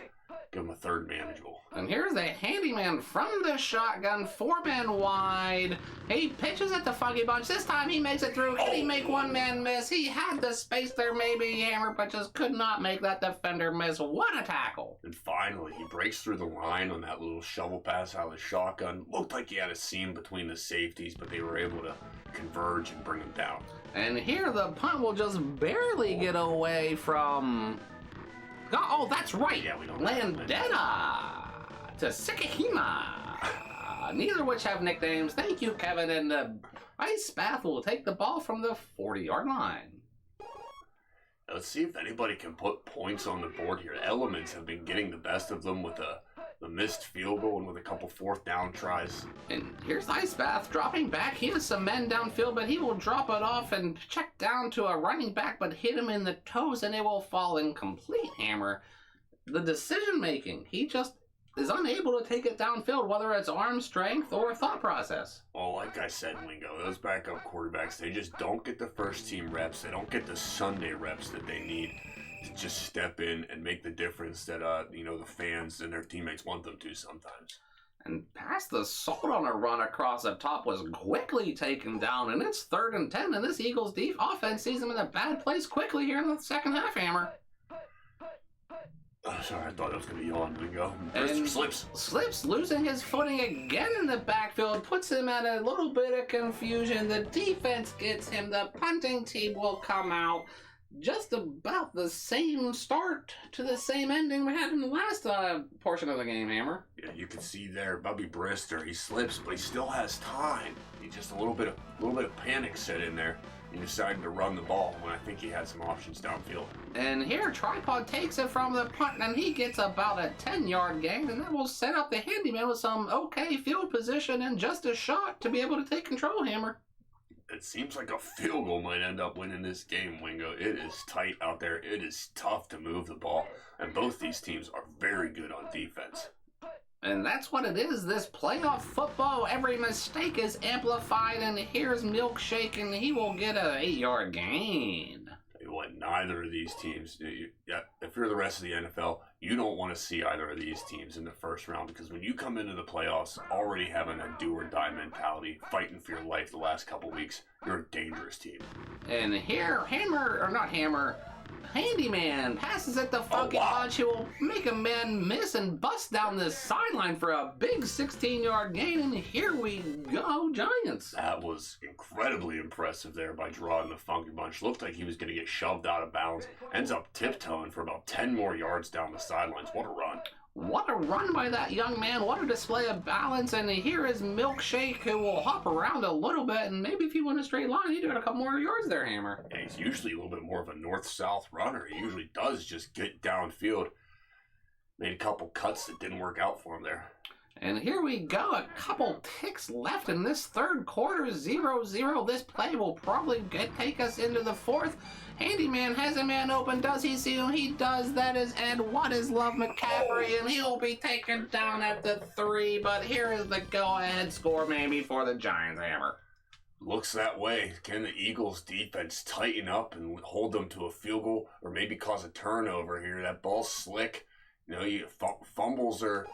Give him a third manageable. And here's the handyman from the shotgun, 4-man wide. He pitches at the Funky Bunch. This time he makes it through. Can he make one man miss? He had the space there, maybe, Hammer, but just could not make that defender miss. What a tackle. And finally, he breaks through the line on that little shovel pass out of the shotgun. Looked like he had a seam between the safeties, but they were able to converge and bring him down. And here the punt will just barely get away from... Oh, that's right. Yeah, we don't Landetta to Sikahima. Neither of which have nicknames. Thank you, Kevin. And Ice Bath will take the ball from the 40-yard line. Let's see if anybody can put points on the board here. Elements have been getting the best of them with the missed field goal and with a couple fourth down tries. And here's Ice Bath dropping back. He has some men downfield, but he will drop it off and check down to a running back, but hit him in the toes, and it will fall incomplete, Hammer. The decision making, he just is unable to take it downfield, whether it's arm strength or thought process. Well, like I said, Wingo, those backup quarterbacks, they just don't get the first team reps. They don't get the Sunday reps that they need to just step in and make the difference that, the fans and their teammates want them to sometimes. And past the salt on a run across the top was quickly taken down, and it's 3rd and 10, and this Eagles offense sees them in a bad place quickly here in the second half, Hammer. Oh, sorry, I thought that was going to be on, Wingo. And Slips losing his footing again in the backfield, puts him at a little bit of confusion. The defense gets him. The punting team will come out. Just about the same start to the same ending we had in the last portion of the game, Hammer. Yeah, you can see there, Bubby Brister, he slips, but he still has time. He just a little bit of panic set in there. He decided to run the ball when I think he had some options downfield. And here, Tripod takes it from the punt, and he gets about a 10-yard gain, and that will set up the handyman with some okay field position and just a shot to be able to take control, Hammer. It seems like a field goal might end up winning this game, Wingo. It is tight out there. It is tough to move the ball, and both these teams are very good on defense. And that's what it is, this playoff football. Every mistake is amplified, and here's Milkshake, and he will get an 8-yard gain. Tell you what, neither of these teams, if you're the rest of the NFL, you don't want to see either of these teams in the first round, because when you come into the playoffs already having a do-or-die mentality, fighting for your life the last couple weeks, you're a dangerous team. And here, Handyman passes it to Funky Bunch, who will make a man miss and bust down the sideline for a big 16-yard gain, and here we go, Giants. That was incredibly impressive there by drawing the Funky Bunch. Looked like he was going to get shoved out of bounds. Ends up tiptoeing for about 10 more yards down the sidelines. What a run. What a run by that young man. What a display of balance. And here is Milkshake, who will hop around a little bit. And maybe if he went a straight line, he'd got a couple more yards there, Hammer. Yeah, he's usually a little bit more of a north-south runner. He usually does just get downfield. Made a couple cuts that didn't work out for him there. And here we go. A couple ticks left in this third quarter. 0-0. This play will probably take us into the fourth. Handyman has a man open. Does he see him? He does. That is Ed What is Love McCaffrey, and he'll be taken down at the 3. But here is the go-ahead score maybe for the Giants, Hammer. Looks that way. Can the Eagles defense tighten up and hold them to a field goal, or maybe cause a turnover here? That ball's slick. Fumbles are...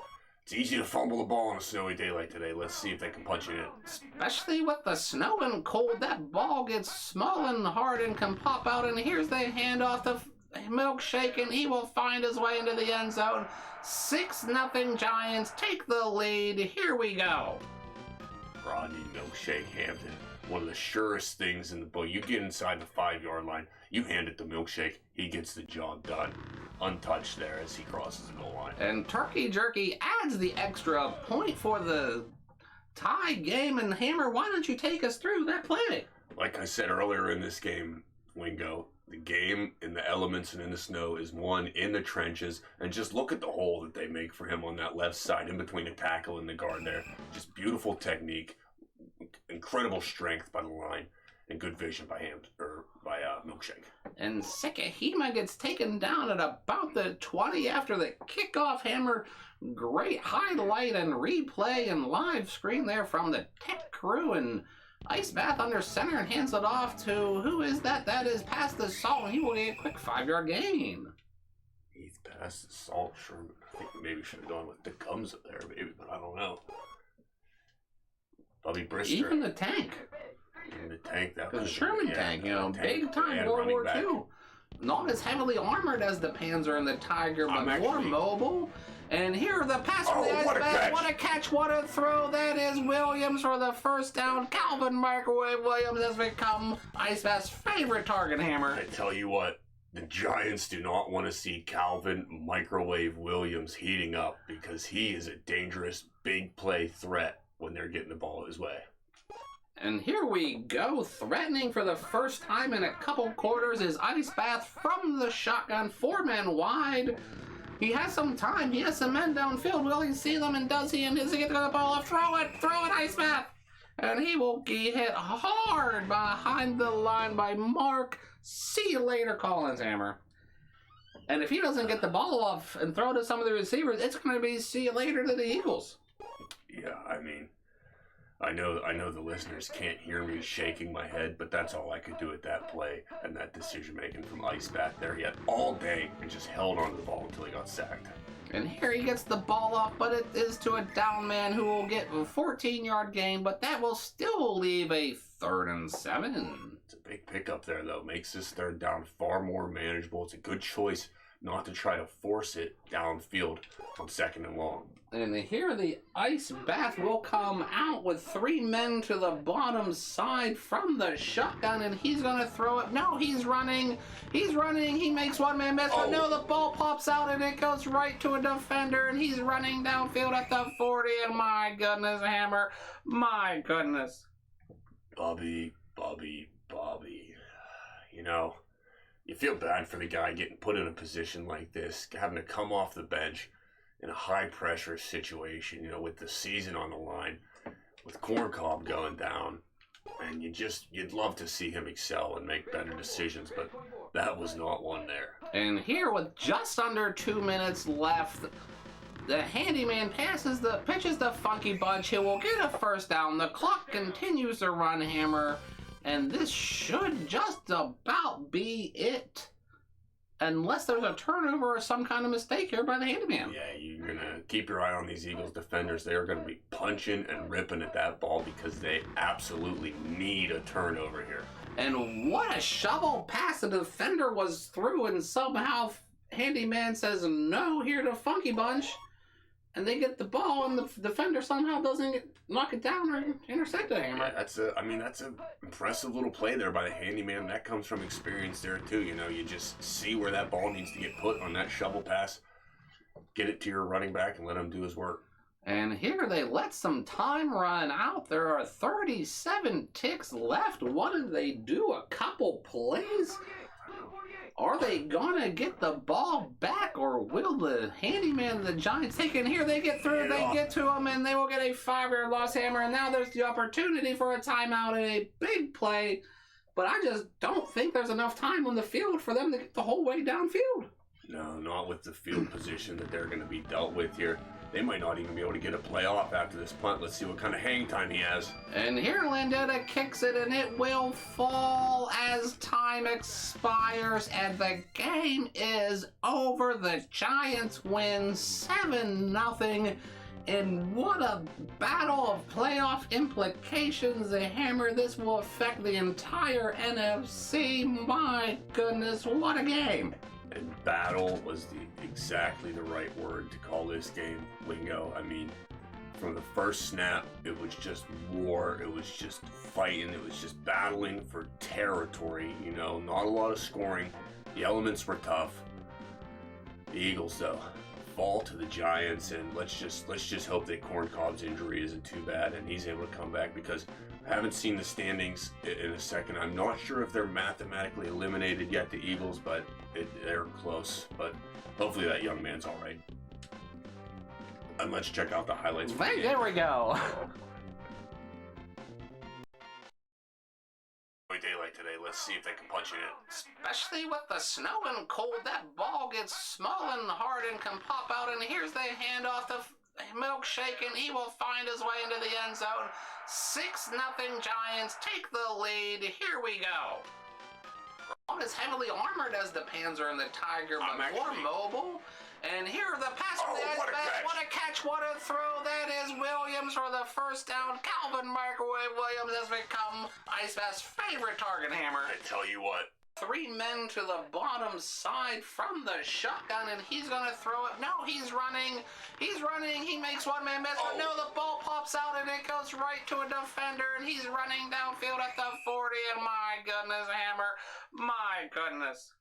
It's easy to fumble the ball on a snowy day like today. Let's see if they can punch it in. Especially with the snow and cold, that ball gets small and hard and can pop out. And here's the handoff to Milkshake, and he will find his way into the end zone. 6-0 Giants take the lead. Here we go. Rodney Milkshake Hampton. One of the surest things in the book. You get inside the 5-yard line, you hand it to Milkshake, he gets the job done. Untouched there as he crosses the goal line. And Turkey Jerky adds the extra point for the tie game. And Hammer, why don't you take us through that play? Like I said earlier in this game, Wingo, the game in the elements and in the snow is won in the trenches. And just look at the hole that they make for him on that left side in between the tackle and the guard there. Just beautiful technique, incredible strength by the line, and good vision by Milkshake. And Sikahima gets taken down at about the 20 after the kickoff. Hammer, great highlight and replay and live screen there from the tech crew. And Ice Bath under center and hands it off to, who is that? That is past the salt, and he will get a quick 5-yard gain. Heath Pass, Salt, Sherman. I think maybe should have gone with the Gums up there, maybe, but I don't know. Bobby Brister. Even the Tank. Even the Tank. That The was Sherman tank, you know, big time World War II. Not as heavily armored as the Panzer and the Tiger, but more mobile. And here the pass for the Ice Bath. What a catch, what a throw. That is Williams for the first down. Calvin Microwave Williams has become Ice Bath's favorite target hammer. I tell you what, the Giants do not want to see Calvin Microwave Williams heating up because he is a dangerous big play threat when they're getting the ball his way. And here we go, threatening for the first time in a couple quarters is Ice Bath from the shotgun, 4 men wide. He has some time, he has some men downfield. Will he see them, and does he? And does he get the ball off? Throw it, Ice Bath! And he will get hit hard behind the line by Mark. See you later, Collins Hammer. And if he doesn't get the ball off and throw to some of the receivers, it's going to be see you later to the Eagles. Yeah, I mean, I know the listeners can't hear me shaking my head, but that's all I could do at that play and that decision making from Ice Bath there. He had all day and just held on to the ball until he got sacked. And here he gets the ball off, but it is to a down man who will get a 14-yard gain, but that will still leave a 3rd and 7. It's a big pickup there, though. Makes this 3rd down far more manageable. It's a good choice not to try to force it downfield on 2nd and long. And here the Ice Bath will come out with 3 men to the bottom side from the shotgun, and he's going to throw it. No, he's running. He's running. He makes 1 man miss, but no, the ball pops out, and it goes right to a defender, and he's running downfield at the 40, and my goodness, Hammer. My goodness. Bobby. You know, you feel bad for the guy getting put in a position like this, having to come off the bench in a high-pressure situation, you know, with the season on the line, with Corncob going down, and you'd love to see him excel and make better decisions, but that was not one there. And here, with just under 2 minutes left, the handyman pitches the Funky Bunch. He will get a 1st down. The clock continues to run, Hammer, and this should just about be it. Unless there's a turnover or some kind of mistake here by the handyman. Yeah, you're going to keep your eye on these Eagles defenders. They are going to be punching and ripping at that ball because they absolutely need a turnover here. And what a shovel pass. The defender was through, and somehow handyman says no here to Funky Bunch. And they get the ball, and the defender somehow doesn't knock it down or intersect the Hammer. Yeah, that's a impressive little play there by the handyman. That comes from experience there too. You know, you just see where that ball needs to get put on that shovel pass, get it to your running back, and let him do his work. And here they let some time run out. There are 37 ticks left. What did they do? A couple plays? Are they gonna get the ball back, or will the handyman and the Giants take it? Here they get through, they get to him, and they will get a 5-yard loss, Hammer. And now there's the opportunity for a timeout and a big play. But I just don't think there's enough time on the field for them to get the whole way downfield. No, not with the field position that they're going to be dealt with here. They might not even be able to get a play off after this punt. Let's see what kind of hang time he has. And here Landetta kicks it, and it will fall as time expires, and the game is over. The Giants win 7-0. And what a battle of playoff implications. The Hammer, this will affect the entire NFC. My goodness, what a game. And battle was exactly the right word to call this game, Wingo. I mean, from the first snap, it was just war. It was just fighting. It was just battling for territory. You know, not a lot of scoring. The elements were tough. The Eagles, though, fall to the Giants, and let's just hope that Corncob's injury isn't too bad and he's able to come back, because I haven't seen the standings in a second. I'm not sure if they're mathematically eliminated yet, the Eagles, but they're close. But hopefully that young man's all right. And let's check out the highlights. There we go. Daylight today. Let's see if they can punch it in. Especially with the snow and cold, that ball gets small and hard and can pop out. And here's the handoff to Milkshake, and he will find his way into the end zone. 6-0 Giants take the lead. Here we go. not as heavily armored as the Panzer and the Tiger, but more mobile. And here are the pass for the Ice Bats. What a catch, what a throw. That is Williams for the first down. Calvin Microwave Williams has become Ice Bats' favorite target, Hammer. I tell you what. 3 men to the bottom side from the shotgun, and he's going to throw it. No, he's running. He's running. He makes one man miss, but no, the ball pops out, and it goes right to a defender, and he's running downfield at the 40, and my goodness, Hammer. My goodness.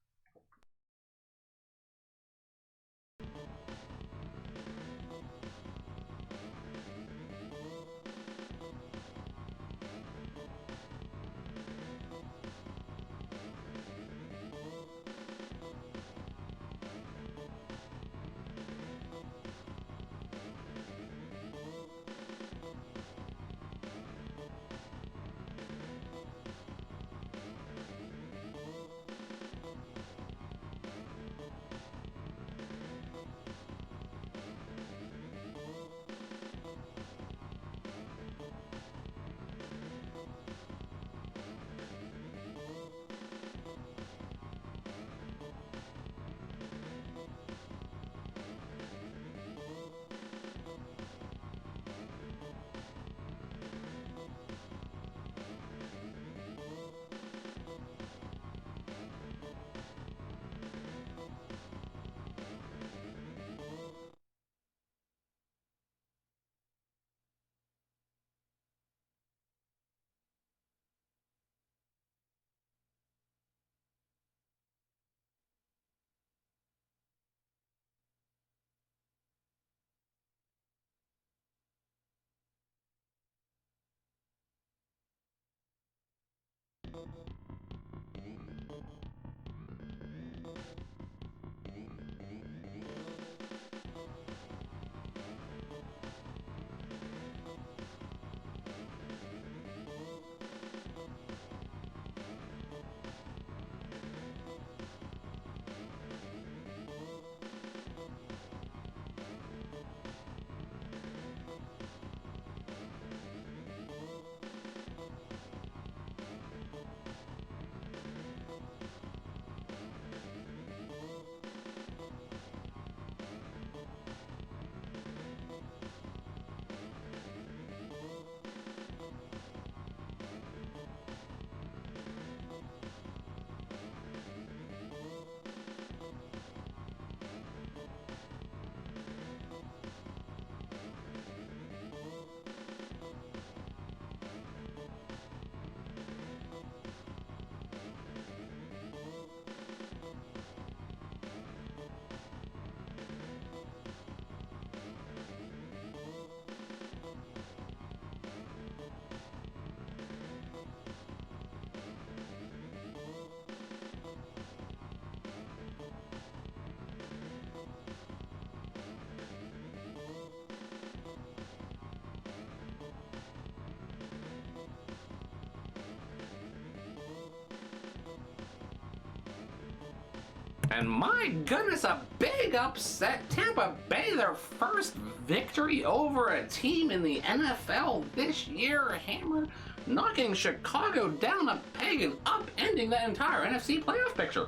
And my goodness, a big upset. Tampa Bay, their first victory over a team in the NFL this year. Hammer knocking Chicago down a peg and upending the entire NFC playoff picture.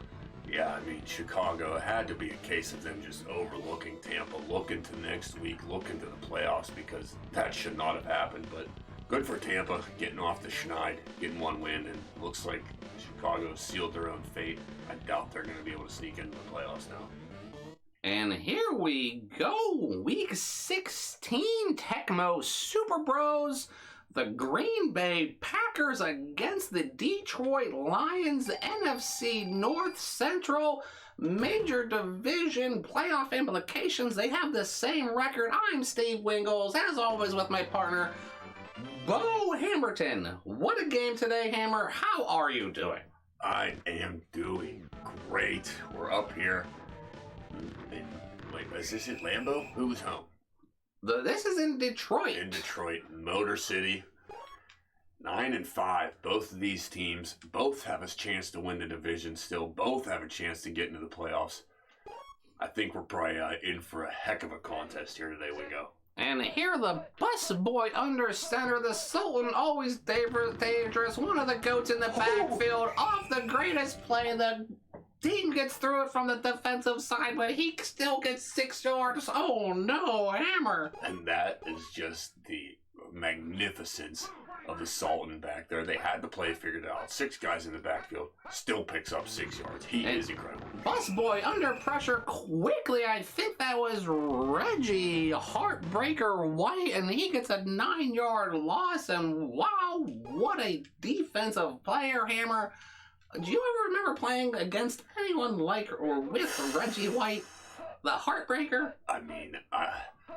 Yeah, I mean, Chicago had to be a case of them just overlooking Tampa, looking to next week, looking to the playoffs, because that should not have happened. But good for Tampa, getting off the schneid, getting one win, and looks like Chicago sealed their own fate. I doubt they're going to be able to sneak into the playoffs now. And here we go, Week 16, Tecmo Super Bros. The Green Bay Packers against the Detroit Lions, NFC North Central, major division playoff implications. They have the same record. I'm Steve Wingels, as always with my partner, Beau Hammerton. What a game today, Hammer. How are you doing? I am doing great. We're up here. Wait, is this at Lambeau? Who's home? This is in Detroit. In Detroit, Motor City. 9-5. Both of these teams both have a chance to win the division still. Both have a chance to get into the playoffs. I think we're probably in for a heck of a contest here today, Wingo. And here the bus boy under center, the Sultan, always dangerous, one of the goats in the backfield, off the greatest play. The team gets through it from the defensive side, but he still gets 6 yards. Oh no, Hammer! And that is just the magnificence of the Sultan back there. They had the play figured out. 6 guys in the backfield, still picks up 6 yards. He is incredible. Bus boy under pressure quickly. I think that was Reggie Heartbreaker White, and he gets a 9-yard loss. And wow, what a defensive player, Hammer. Do you ever remember playing against anyone like or with Reggie White, the Heartbreaker? I mean,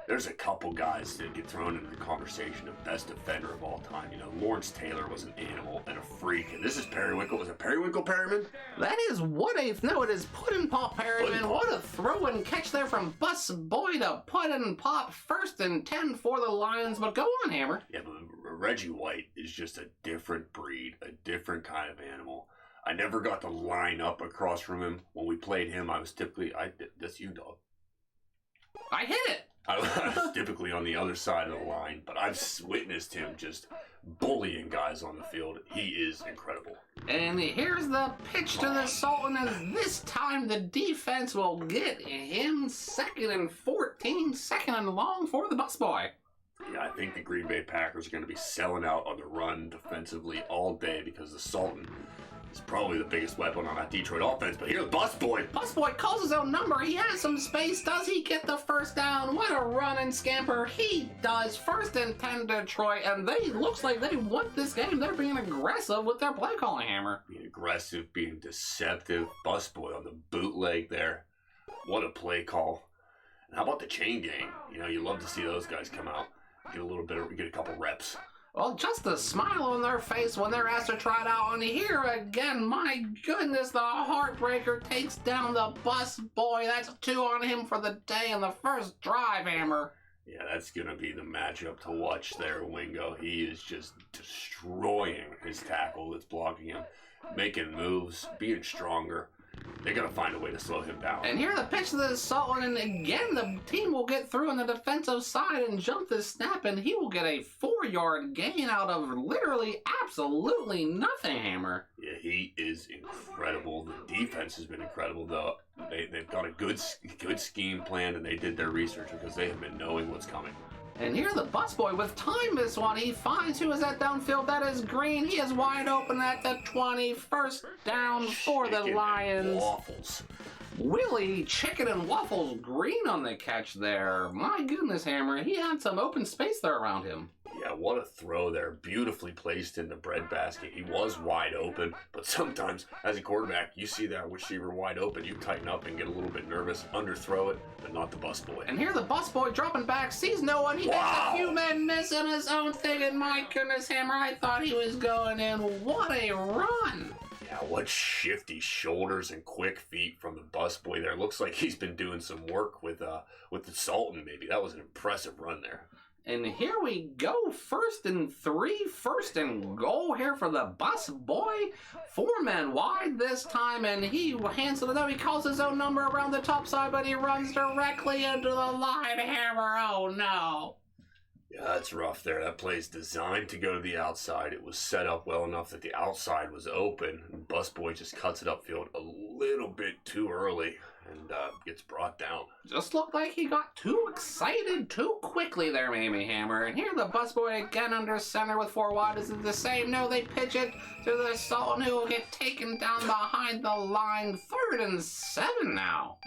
there's a couple guys that get thrown into the conversation of best defender of all time. You know, Lawrence Taylor was an animal and a freak. And this is Periwinkle. Was it Periwinkle Perryman? That is it is Puddin' Pop Perryman. What a throw and catch there from Bus Boy to Puddin' Pop. 1st and 10 for the Lions. But go on, Hammer. Yeah, but Reggie White is just a different breed, a different kind of animal. I never got to line up across from him. When we played him, I was typically, that's you, dog. I hit it. I was typically on the other side of the line, but I've witnessed him just bullying guys on the field. He is incredible. And here's the pitch to the Sultan, and this time the defense will get him 2nd and 14, 2nd and long for the bus boy. Yeah, I think the Green Bay Packers are going to be selling out on the run defensively all day because the Sultan is probably the biggest weapon on that Detroit offense. But here's Bus Boy. Bus Boy calls his own number. He has some space. Does he get the 1st down? What a run and scamper. He does. 1st and 10 Detroit. And looks like they want this game. They're being aggressive with their play calling, Hammer. Being aggressive, being deceptive. Bus Boy on the bootleg there. What a play call. And how about the chain gang? You know, you love to see those guys come out. Get a couple reps. Well, just a smile on their face when they're asked to try it out. And here again, my goodness, the Heartbreaker takes down the Bus Boy. That's 2 on him for the day in the 1st drive, Hammer. Yeah, that's going to be the matchup to watch there, Wingo. He is just destroying his tackle that's blocking him, making moves, being stronger. They got to find a way to slow him down. And here the pitch to the Sultan, and again the team will get through on the defensive side and jump the snap, and he will get a 4-yard gain out of literally absolutely nothing, Hammer. Yeah, he is incredible. The defense has been incredible, though. They've got a good scheme planned, and they did their research because they have been knowing what's coming. And here the bus boy with time this one. He finds who is at downfield. That is Green. He is wide open at the 20. 1st down for the Lions. Waffles. Willie Chicken and Waffles Green on the catch there. My goodness, Hammer. He had some open space there around him. Yeah, what a throw there. Beautifully placed in the breadbasket. He was wide open, but sometimes as a quarterback, you see that receiver wide open, you tighten up and get a little bit nervous, underthrow it, but not the bus boy. And here the bus boy dropping back, sees no one. He makes a few men miss on his own thing, and my goodness, Hammer, I thought he was going in. What a run. Yeah, what shifty shoulders and quick feet from the bus boy there. Looks like he's been doing some work with the Sultan, maybe. That was an impressive run there. And here we go, 1st and 3, 1st and goal here for the bus boy. 4 men wide this time, and he hands it out. He calls his own number around the top side, but he runs directly into the line, Hammer. Oh, no. Yeah, that's rough there. That play's designed to go to the outside. It was set up well enough that the outside was open. And Bus Boy just cuts it upfield a little bit too early and gets brought down. Just looked like he got too excited too quickly there, Mamie Hammer. And here the Bus Boy again under center with 4 wide. Is it the same? No, they pitch it to the Sultan, who will get taken down behind the line. 3rd and 7 now.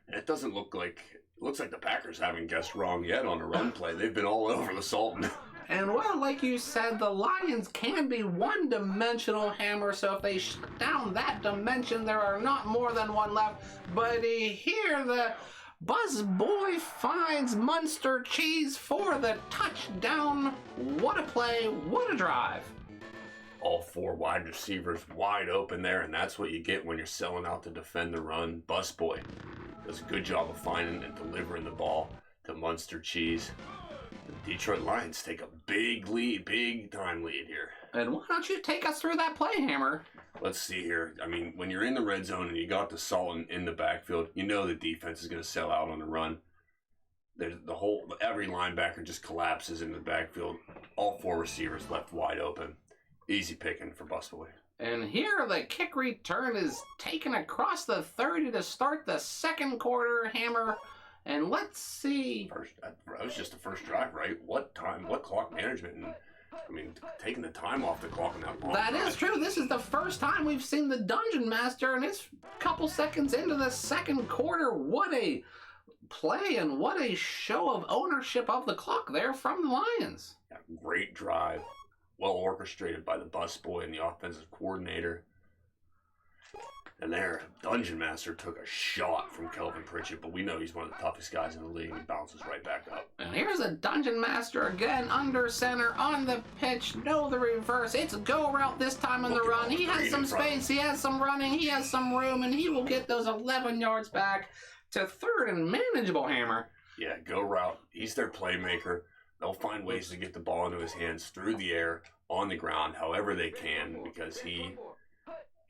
It doesn't look like... It looks like the Packers haven't guessed wrong yet on a run play. They've been all over the Sultan. And well, like you said, the Lions can be one-dimensional, Hammer, so if they shut down that dimension, there are not more than one left. But here the Buzz Boy finds Munster Cheese for the touchdown. What a play, what a drive. All 4 wide receivers wide open there, and that's what you get when you're selling out to defend the run. Bus Boy does a good job of finding and delivering the ball to Munster Cheese. The Detroit Lions take a big time lead here. And why don't you take us through that play, Hammer? Let's see here. I mean, when you're in the red zone and you got the Sultan in the backfield, you know the defense is going to sell out on the run. Every linebacker just collapses in the backfield. All 4 receivers left wide open. Easy picking for Busboy. And here the kick return is taken across the 30 to start the second quarter, Hammer. And let's see. That was just the first drive, right? What clock management? And, taking the time off the clock on that long That drive. is true. This is the first time we've seen the Dungeon Master, and it's a couple seconds into the second quarter. What a play and what a show of ownership of the clock there from the Lions. Yeah, great drive. Well orchestrated by the busboy and the offensive coordinator. And there, Dungeon Master took a shot from Kelvin Pritchett, but we know he's one of the toughest guys in the league, and he bounces right back up. And here's a Dungeon Master again, under center, on the pitch, no the reverse. It's a go route this time on the run. He has some space, he has some running, he has some room, and he will get those 11 yards back to third and manageable, Hammer. Yeah, go route. He's their playmaker. They'll find ways to get the ball into his hands through the air, on the ground, however they can, because he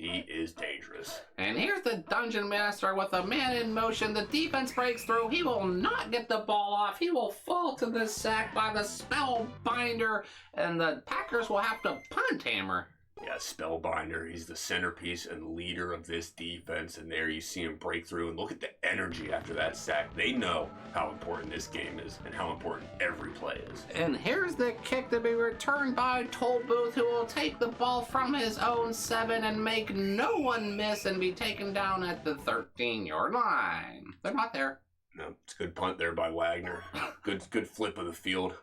is dangerous. And here's the Dungeon Master with a man in motion. The defense breaks through. He will not get the ball off. He will fall to the sack by the Spellbinder, and the Packers will have to punt, Hammer. Yeah, Spellbinder. He's the centerpiece and leader of this defense, and there you see him break through. And look at the energy after that sack. They know how important this game is and how important every play is. And here's the kick to be returned by Tolbooth, who will take the ball from his own 7 and make no one miss and be taken down at the 13-yard line. They're not there. No, it's a good punt there by Wagner. Good flip of the field.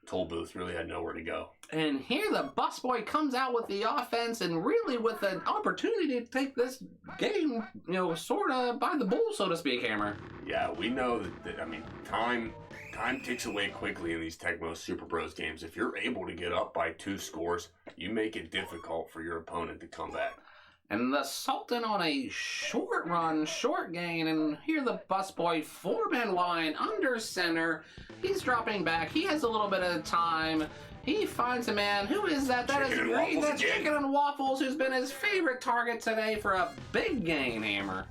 Tolbooth really had nowhere to go. And here the busboy comes out with the offense and really with an opportunity to take this game, sort of by the bull, so to speak, Hammer. Yeah, we know that time ticks away quickly in these Tecmo Super Bros games. If you're able to get up by 2 scores, you make it difficult for your opponent to come back. And the Sultan on a short run, short gain, and here the busboy 4-man line under center. He's dropping back. He has a little bit of time. He finds a man. Who is that? That is great. That's Chicken and Waffles, who's been his favorite target today for a big gain, Hammer.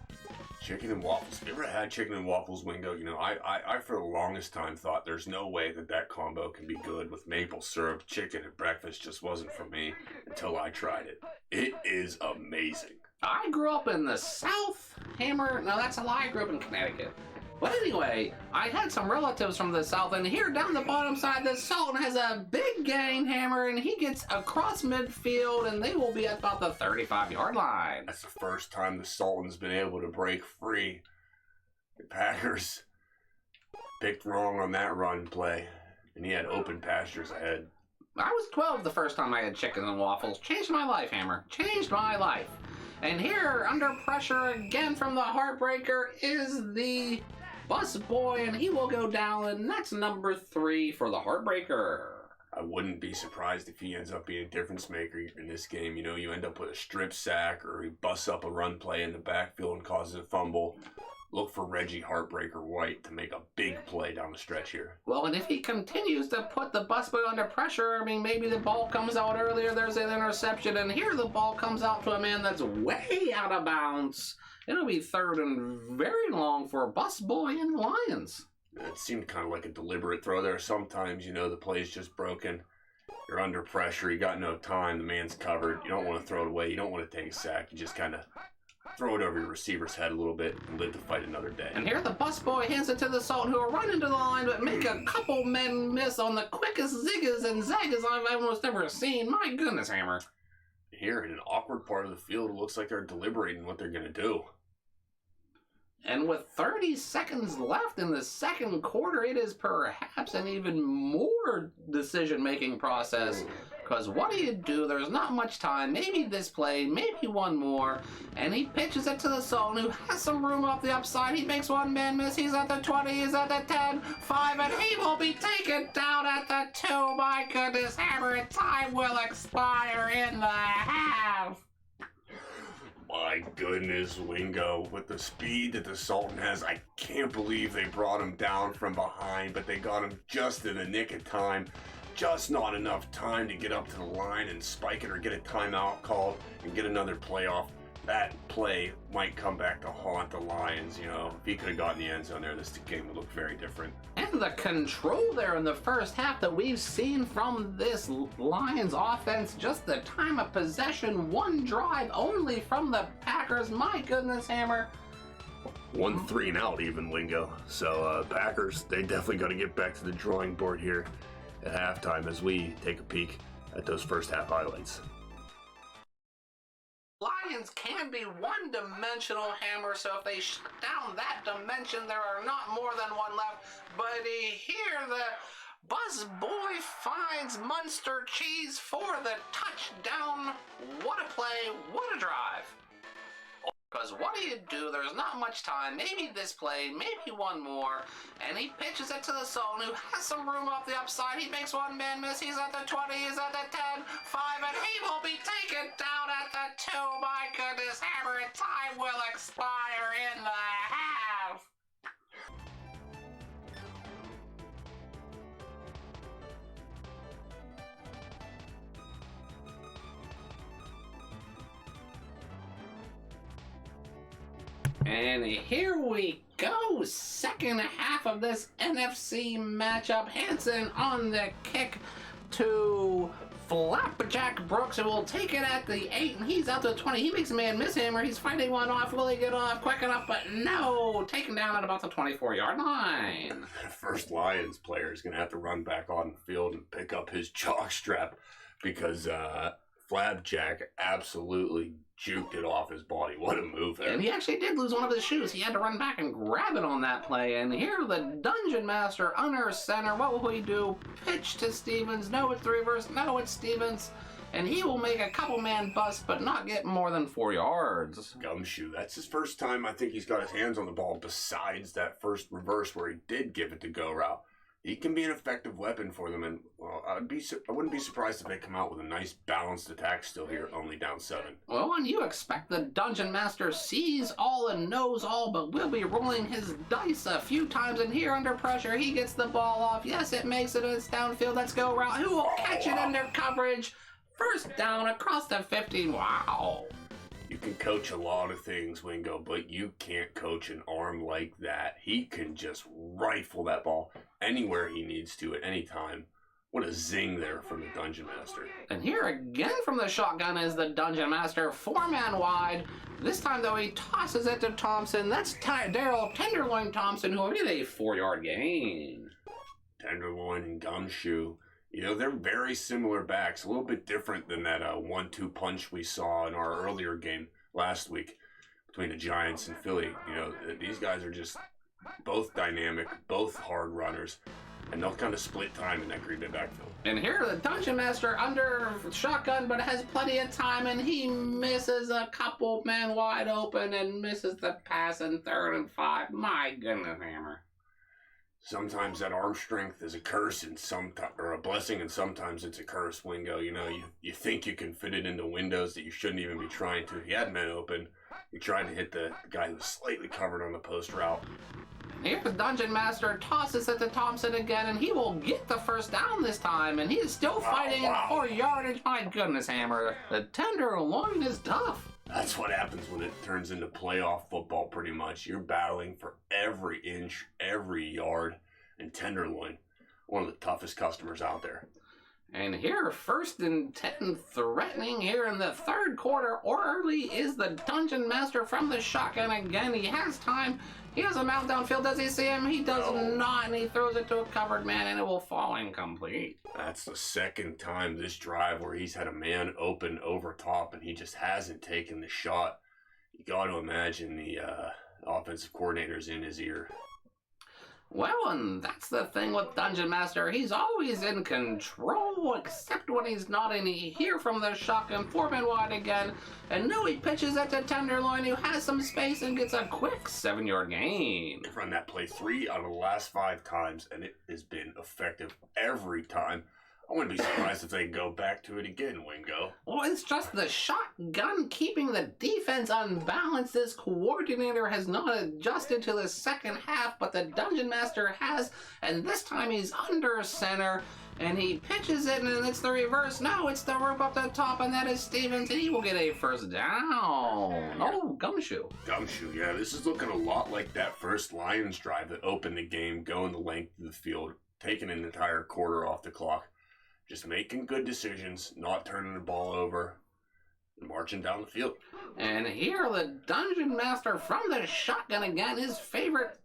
Chicken and waffles. Have you ever had chicken and waffles, Wingo? I for the longest time thought there's no way that combo can be good with maple syrup. Chicken at breakfast just wasn't for me until I tried it. It is amazing. I grew up in the South, Hammer. No, that's a lie. I grew up in Connecticut. But anyway, I had some relatives from the South, and here down the bottom side, the Sultan has a big gain, Hammer, and he gets across midfield, and they will be at about the 35-yard line. That's the first time the Sultan's been able to break free. The Packers picked wrong on that run play, and he had open pastures ahead. I was 12 the first time I had chicken and waffles. Changed my life, Hammer. Changed my life. And here, under pressure again from the Heartbreaker, is the busboy, and he will go down, and that's number 3 for the Heartbreaker. I wouldn't be surprised if he ends up being a difference maker in this game. You end up with a strip sack, or he busts up a run play in the backfield and causes a fumble. Look for Reggie Heartbreaker White to make a big play down the stretch here. Well, and if he continues to put the busboy under pressure, maybe the ball comes out earlier, there's an interception, and here the ball comes out to a man that's way out of bounds. It'll be 3rd and very long for busboy and the Lions. It seemed kind of like a deliberate throw there. Sometimes, the play's just broken. You're under pressure. You got no time. The man's covered. You don't want to throw it away. You don't want to take a sack. You just kind of throw it over your receiver's head a little bit and live to fight another day. And here the busboy hands it to the Sultan, who will run into the line but make a couple men miss on the quickest ziggas and zagas I've almost ever seen. My goodness, Hammer. Here, in an awkward part of the field, it looks like they're deliberating what they're going to do. And with 30 seconds left in the second quarter, it is perhaps an even more decision-making process. Because what do? There's not much time. Maybe this play, maybe one more. And he pitches it to the Sultan, who has some room off the upside. He makes one man miss. He's at the 20, he's at the 10, 5, and he will be taken down at the 2. My goodness, Hammer, time will expire in the half. My goodness, Wingo, with the speed that the Sultan has, I can't believe they brought him down from behind, but they got him just in the nick of time. Just not enough time to get up to the line and spike it or get a timeout called and get another playoff. that play might come back to haunt the Lions. You know, if he could have gotten the end zone there, this game would look very different. And the control there in the first half that we've seen from this Lions offense, just the time of possession, one drive only from the Packers. My goodness, Hammer. 1 3 and out even, Wingo. So Packers, they definitely got to get back to the drawing board here at halftime as we take a peek at those first half highlights. Lions can be one-dimensional, Hammer, so if they shut down that dimension, there are not more than one left. But here the Buzz Boy finds Munster Cheese for the touchdown. What a play, what a drive. Because what do? There's not much time. Maybe this play, maybe one more. And he pitches it to the zone, who has some room off the upside. He makes one man miss. He's at the 20, he's at the 10, 5, and he will be taken down at the 2. My goodness, Hammer, and time will expire in the half. And here we go, second half of this NFC matchup. Hansen on the kick to Flapjack Brooks, who will take it at the 8, and he's out to the 20. He makes a man miss, Hammer. He's fighting one off. Will he get off quick enough? But no, taken down at about the 24-yard line. First Lions player is going to have to run back on the field and pick up his jock strap because Flapjack absolutely juked it off his body. What a move there. And he actually did lose one of his shoes. He had to run back and grab it on that play. And here the Dungeon Master under center. What will he do? Pitch to Stevens. No, it's the reverse. No, it's Stevens. And he will make a couple man bust, but not get more than 4 yards. Gumshoe. That's his first time I think he's got his hands on the ball besides that first reverse where he did give it to go route. He can be an effective weapon for them, and well, I wouldn't be surprised if they come out with a nice balanced attack still here, only down 7. Well, and you expect the Dungeon Master sees all and knows all, but will be rolling his dice a few times, and here under pressure, he gets the ball off. Yes, it makes it. It's downfield. Let's go route. Who will catch it under coverage? First down across the 15. Wow. You can coach a lot of things, Wingo, but you can't coach an arm like that. He can just rifle that ball anywhere he needs to at any time. What a zing there from the Dungeon Master. And here again from the shotgun is the Dungeon Master, 4-man wide. This time, though, he tosses it to Thompson. That's Daryl Tenderloin Thompson, who did a 4-yard gain. Tenderloin and Gumshoe. You know, they're very similar backs, a little bit different than that 1-2 punch we saw in our earlier game last week between the Giants and Philly. You know, these guys are just both dynamic, both hard runners, and they'll kind of split time in that Green Bay backfield. And here the Dungeon Master under shotgun, but has plenty of time, and he misses a couple man wide open and misses the pass in 3rd and 5. My goodness, Hammer. Sometimes that arm strength is a curse and or a blessing, and sometimes it's a curse, Wingo. You know, you think you can fit it into windows that you shouldn't even be trying to. He had men open. He tried to hit the guy who was slightly covered on the post route. Here the Dungeon Master tosses it to Thompson again, and he will get the first down this time, and he is still fighting in 4 yardage. My goodness, Hammer. The Tenderloin is tough. That's what happens when it turns into playoff football, pretty much. You're battling for every inch, every yard, and Tenderloin, one of the toughest customers out there. And here, 1st and 10, threatening here in the 3rd quarter. Early is the Dungeon Master from the shotgun again. He has time. He has a mount downfield. Does he see him? He does not, and he throws it to a covered man, and it will fall incomplete. That's the 2nd time this drive where he's had a man open over top, and he just hasn't taken the shot. You got to imagine the offensive coordinator's in his ear. Well, and that's the thing with Dungeon Master. He's always in control, except when he's not, and he hear from the shotgun, 4-man wide again, and now he pitches it to Tenderloin, who has some space and gets a quick 7-yard gain. They've run that play 3 out of the last 5 times, and it has been effective every time. I wouldn't be surprised if they go back to it again, Wingo. Well, it's just the shotgun keeping the defense unbalanced. This coordinator has not adjusted to the second half, but the Dungeon Master has, and this time he's under center. And he pitches it, and it's the reverse. No, it's the rope up the top, and that is Stevens, and he will get a first down. Oh, Gumshoe. Gumshoe, yeah, this is looking a lot like that first Lions drive that opened the game, going the length of the field, taking an entire quarter off the clock, just making good decisions, not turning the ball over, and marching down the field. And here the Dungeon Master from the shotgun again, his favorite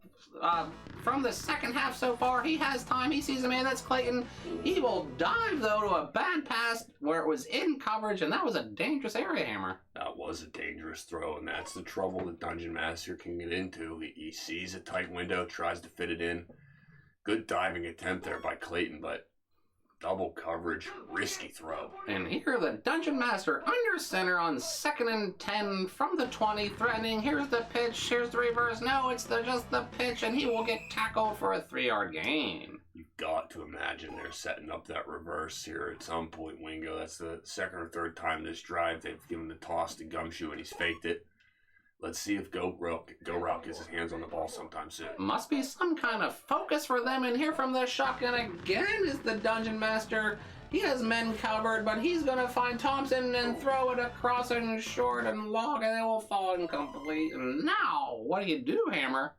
from the second half so far. He has time. He sees a man. That's Clayton. He will dive, though, to a bad pass where it was in coverage, and that was a dangerous area, Hammer. That was a dangerous throw, and that's the trouble the Dungeon Master can get into. He sees a tight window, tries to fit it in. Good diving attempt there by Clayton, but double coverage, risky throw. And here the Dungeon Master under center on 2nd and 10 from the 20, threatening. Here's the pitch, here's the reverse. No, it's just the pitch, and he will get tackled for a 3-yard gain. You've got to imagine they're setting up that reverse here at some point, Wingo. That's the second or third time this drive they've given the toss to Gumshoe, and he's faked it. Let's see if Go Route gets his hands on the ball sometime soon. Must be some kind of focus for them. And here from the shotgun again is the Dungeon Master. He has men covered, but he's going to find Thompson and throw it across and short and long, and it will fall incomplete. And now, what do you do, Hammer?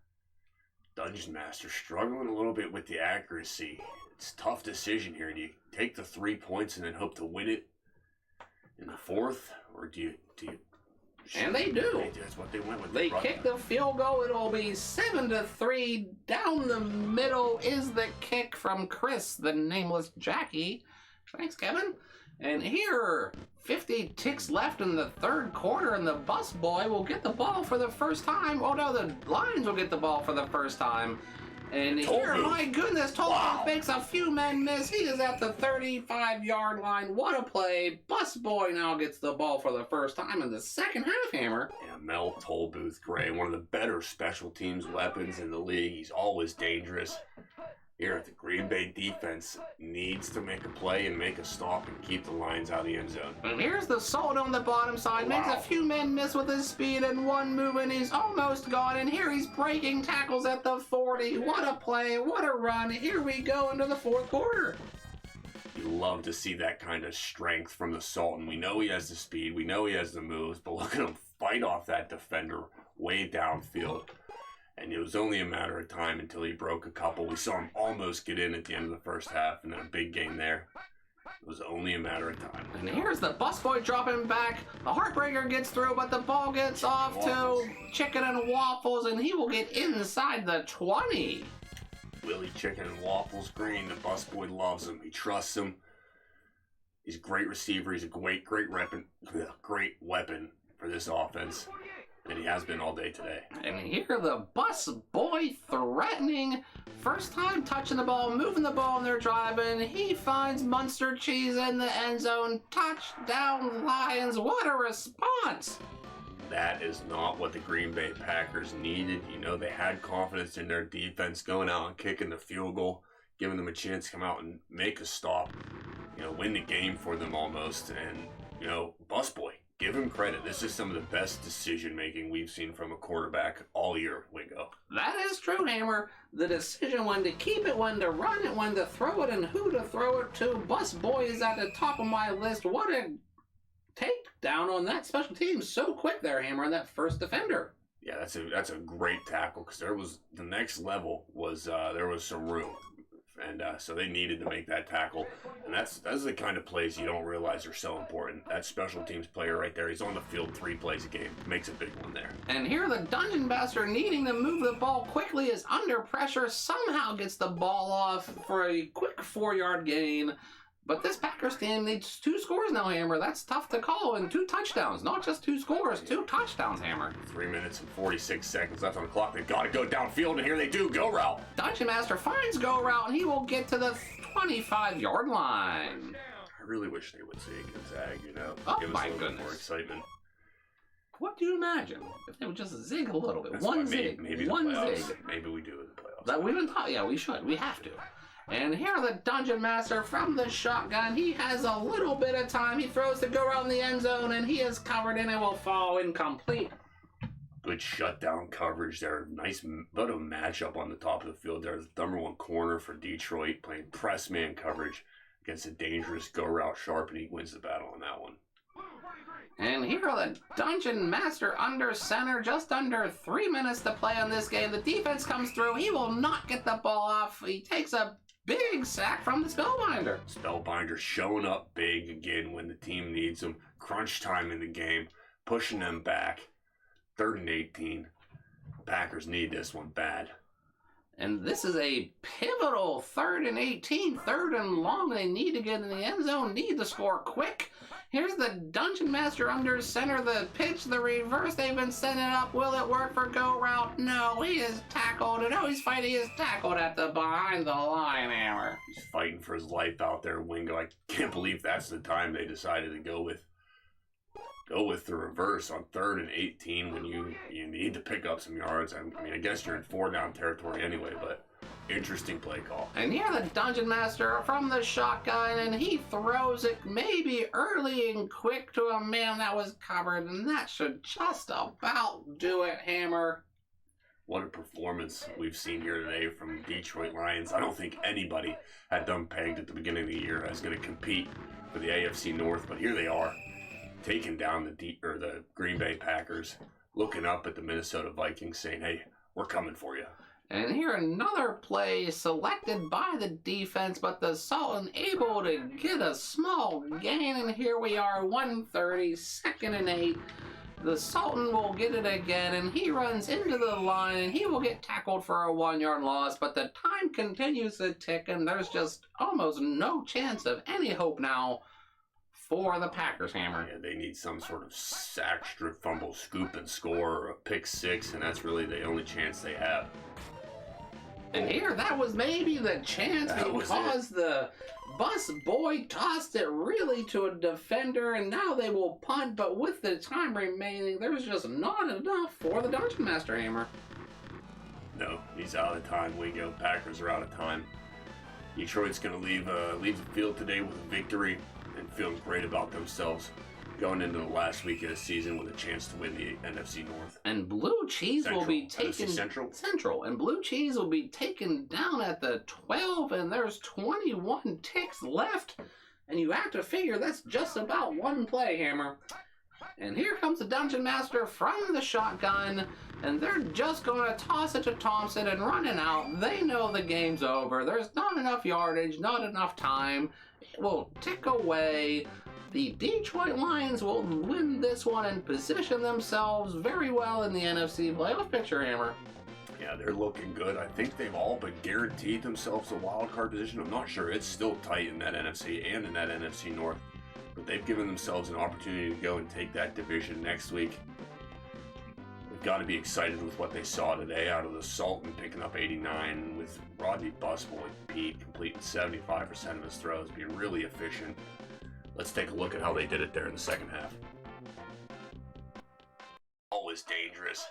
Dungeon Master struggling a little bit with the accuracy. It's a tough decision here. Do you take the 3 points and then hope to win it in the fourth, or do you and they do. That's what they went with. They kick the field goal. It'll be 7-3. Down the middle is the kick from Chris, the nameless Jackie. Thanks, Kevin. And here, 50 ticks left in the third quarter, and the bus boy will get the ball for the first time. Oh, no, the Lions will get the ball for the first time. And here, my goodness, Tolbooth makes a few men miss. He is at the 35-yard line. What a play. Bus Boy now gets the ball for the first time in the second half, Hammer. Yeah, Mel Tolbooth Gray, one of the better special teams weapons in the league. He's always dangerous. Here, the Green Bay defense needs to make a play and make a stop and keep the Lions out of the end zone. And here's the Salt on the bottom side. Makes a few men miss with his speed, and one move, and he's almost gone. And here he's breaking tackles at the 40. What a play. What a run. Here we go into the fourth quarter. You love to see that kind of strength from the Sultan. We know he has the speed. We know he has the moves. But look at him fight off that defender way downfield. And it was only a matter of time until he broke a couple. We saw him almost get in at the end of the first half, and then a big gain there. It was only a matter of time. And here's the busboy dropping back. The Heartbreaker gets through, but the ball gets off to Chicken and Waffles, and he will get inside the 20. Willie Chicken and Waffles Green, the busboy loves him. He trusts him. He's a great receiver. He's a great weapon for this offense. And he has been all day today. And here the bus boy threatening. First time touching the ball, moving the ball, and they're driving. He finds Munster Cheese in the end zone. Touchdown Lions. What a response. That is not what the Green Bay Packers needed. You know, they had confidence in their defense going out and kicking the field goal, giving them a chance to come out and make a stop. You know, win the game for them almost. And, you know, busboy. Give him credit. This is some of the best decision-making we've seen from a quarterback all year, Wingo. That is true, Hammer. The decision when to keep it, when to run it, when to throw it, and who to throw it to. Bus Boy is at the top of my list. What a takedown on that special team. So quick there, Hammer, on that first defender. Yeah, that's a great tackle, because there was the next level was there was some room. And so they needed to make that tackle. And that's the kind of plays you don't realize are so important. That special teams player right there, he's on the field 3 plays a game. Makes a big one there. And here the Dungeon Master, needing to move the ball quickly, is under pressure. Somehow gets the ball off for a quick 4-yard gain. But this Packers team needs 2 scores now, Hammer. That's tough to call. And 2 touchdowns. Not just 2 scores, 2 touchdowns, Hammer. 3 minutes and 46 seconds left on the clock. They've got to go downfield, and here they do. Go route. Dungeon Master finds go route, and he will get to the 25-yard line. I really wish they would zig and zag, you know. Oh, give us my a little goodness. more excitement. What do you imagine if they would just zig a little bit? That's One why zig. maybe One the playoffs. zig. Maybe we do in the playoffs. That we've been taught. Yeah, we should. We have to. And here the Dungeon Master from the shotgun. He has a little bit of time. He throws to go around the end zone, and he is covered, and it will fall incomplete. Good shutdown coverage there. Nice but a matchup on the top of the field there. The number 1 corner for Detroit playing press man coverage. against a dangerous go route sharp, and he wins the battle on that one. And here are the Dungeon Master under center, just under 3 minutes to play on this game. The defense comes through. He will not get the ball off. He takes a big sack from the Spellbinder. Spellbinder showing up big again when the team needs him. Crunch time in the game, pushing them back. 3rd and 18. Packers need this one bad. And this is a pivotal 3rd and 18, 3rd and long. They need to get in the end zone, need to score quick. Here's the Dungeon Master under center, the pitch, the reverse. They've been setting it up. Will it work for go route? No, he is tackled. And he's fighting. He is tackled at the behind the line, Hammer. He's fighting for his life out there, Wingo. I can't believe that's the time they decided to go with the reverse on 3rd and 18 when you need to pick up some yards. I mean, I guess you're in 4-down territory anyway, but interesting play call. And here the Dungeon Master from the shotgun, and he throws it maybe early and quick to a man that was covered, and that should just about do it, Hammer. What a performance we've seen here today from Detroit Lions. I don't think anybody had them pegged at the beginning of the year as going to compete for the AFC North, but here they are, taking down the Green Bay Packers, looking up at the Minnesota Vikings saying, hey, we're coming for you. And here another play selected by the defense, but the Sultan able to get a small gain, and here we are, 1:30, 2nd and 8. The Sultan will get it again, and he runs into the line, and he will get tackled for a 1-yard loss, but the time continues to tick, and there's just almost no chance of any hope now for the Packers, Hammer. Yeah, they need some sort of sack, strip, fumble, scoop, and score, or a pick six, and that's really the only chance they have. And here, that was maybe the chance because the bus boy tossed it really to a defender, and now they will punt, but with the time remaining, there's just not enough for the Dungeon Master, Hammer. No, he's out of time, Wingo. Packers are out of time. Detroit's going to leave the field today with a victory and feeling great about themselves going into the last week of the season with a chance to win the NFC North. And Blue Cheese will be taken Central. And Blue Cheese will be taken down at the 12, and there's 21 ticks left. And you have to figure that's just about one play, Hammer. And here comes the Dungeon Master from the shotgun, and they're just going to toss it to Thompson and run it out. They know the game's over. There's not enough yardage, not enough time. It will tick away. The Detroit Lions will win this one and position themselves very well in the NFC playoff picture, Hammer. Yeah, they're looking good. I think they've all but guaranteed themselves a wild card position. I'm not sure. It's still tight in that NFC and in that NFC North. But they've given themselves an opportunity to go and take that division next week. They've got to be excited with what they saw today out of the Sultan picking up 89 with Rodney Busboy Pete completing 75% of his throws, being really efficient. Let's take a look at how they did it there in the second half. Always dangerous.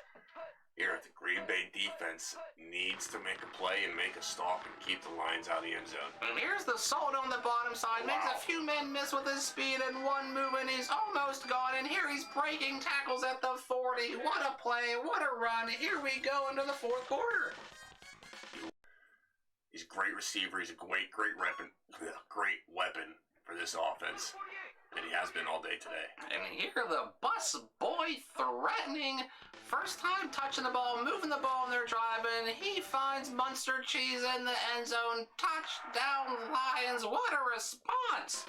Here at the Green Bay defense needs to make a play and make a stop and keep the Lions out of the end zone. And here's the Sultan on the bottom side. Makes a few men miss with his speed, and one move, and he's almost gone. And here he's breaking tackles at the 40. What a play, what a run. Here we go into the fourth quarter. He's a great receiver. He's a great weapon for this offense. And he has been all day today. And here the bus boy threatening. First time touching the ball, moving the ball, and they're driving. He finds Munster Cheese in the end zone. Touchdown Lions. What a response.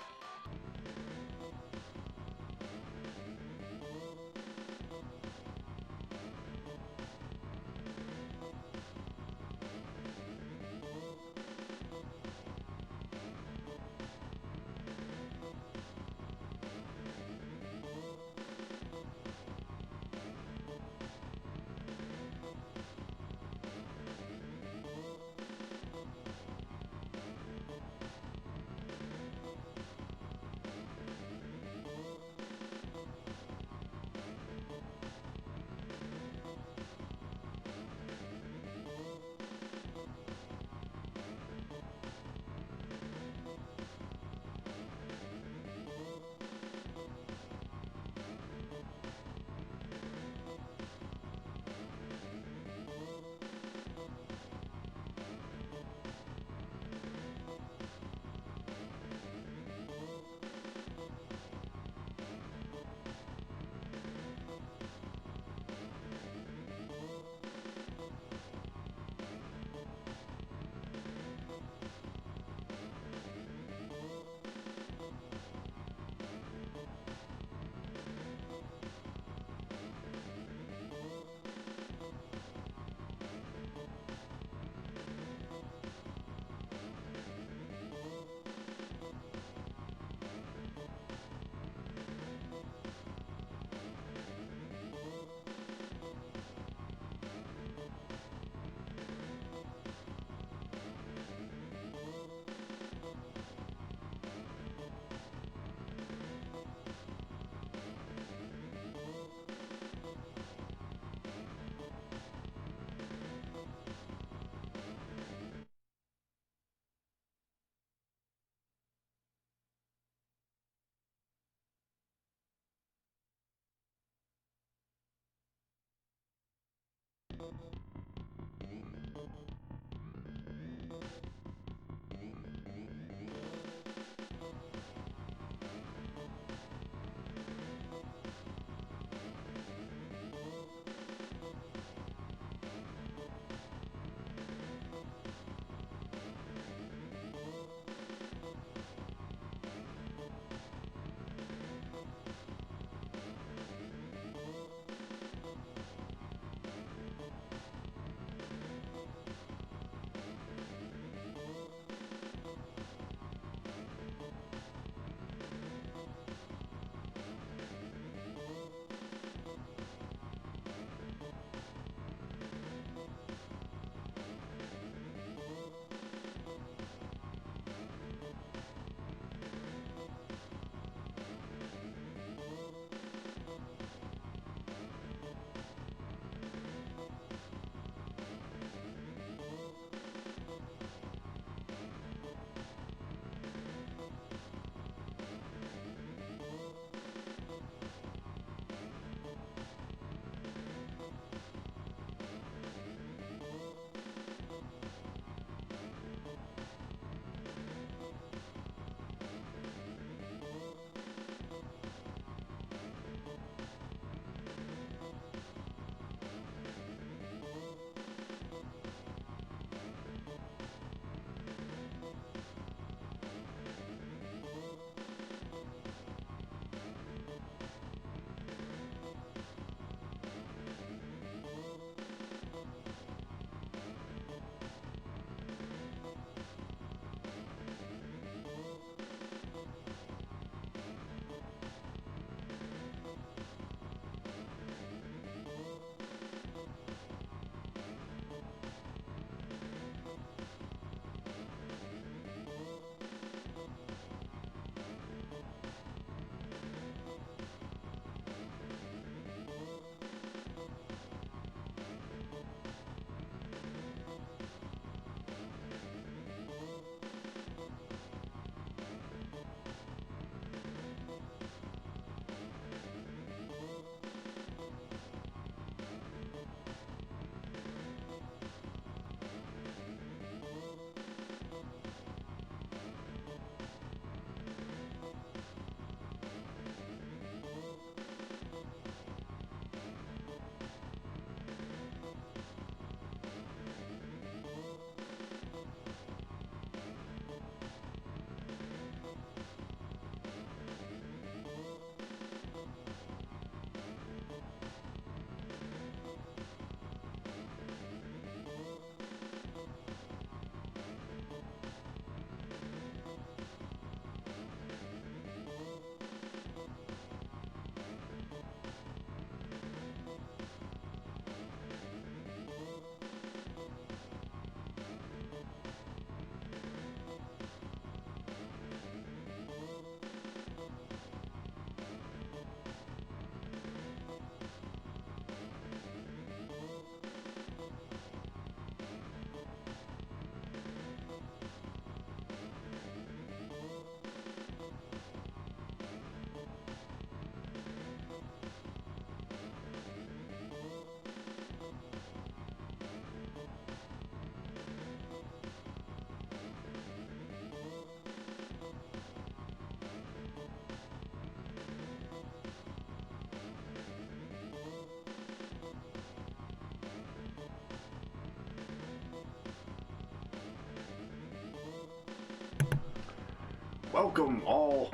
welcome all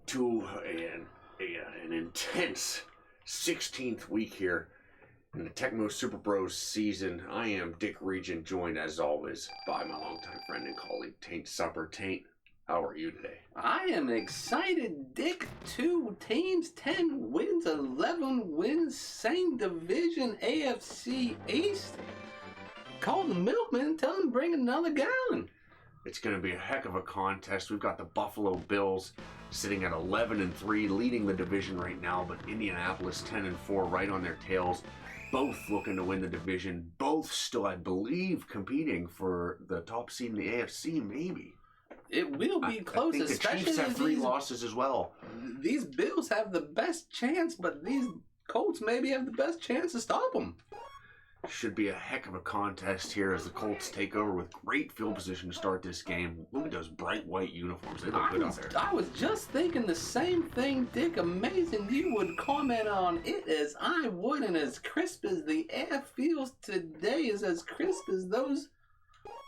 to an intense 16th week here in the Tecmo Super Bros season. I am Dick Regent, joined as always by my longtime friend and colleague Taint Supper. Taint, how are you today? I am excited, Dick. 2 teams, 10 wins, 11 wins, same division, AFC East. Call the milkman, tell him to bring another gallon. It's going to be a heck of a contest. We've got the Buffalo Bills sitting at 11-3, leading the division right now, but Indianapolis 10-4, right on their tails. Both looking to win the division. Both still, I believe, competing for the top seed in the AFC, maybe. It will be close, I think especially the Chiefs have 3 losses as well. These Bills have the best chance, but these Colts maybe have the best chance to stop them. Should be a heck of a contest here as the Colts take over with great field position to start this game. Look at those bright white uniforms. They look good out there. I was just thinking the same thing, Dick. Amazing you would comment on it as I would, and as crisp as the air feels today is as crisp as those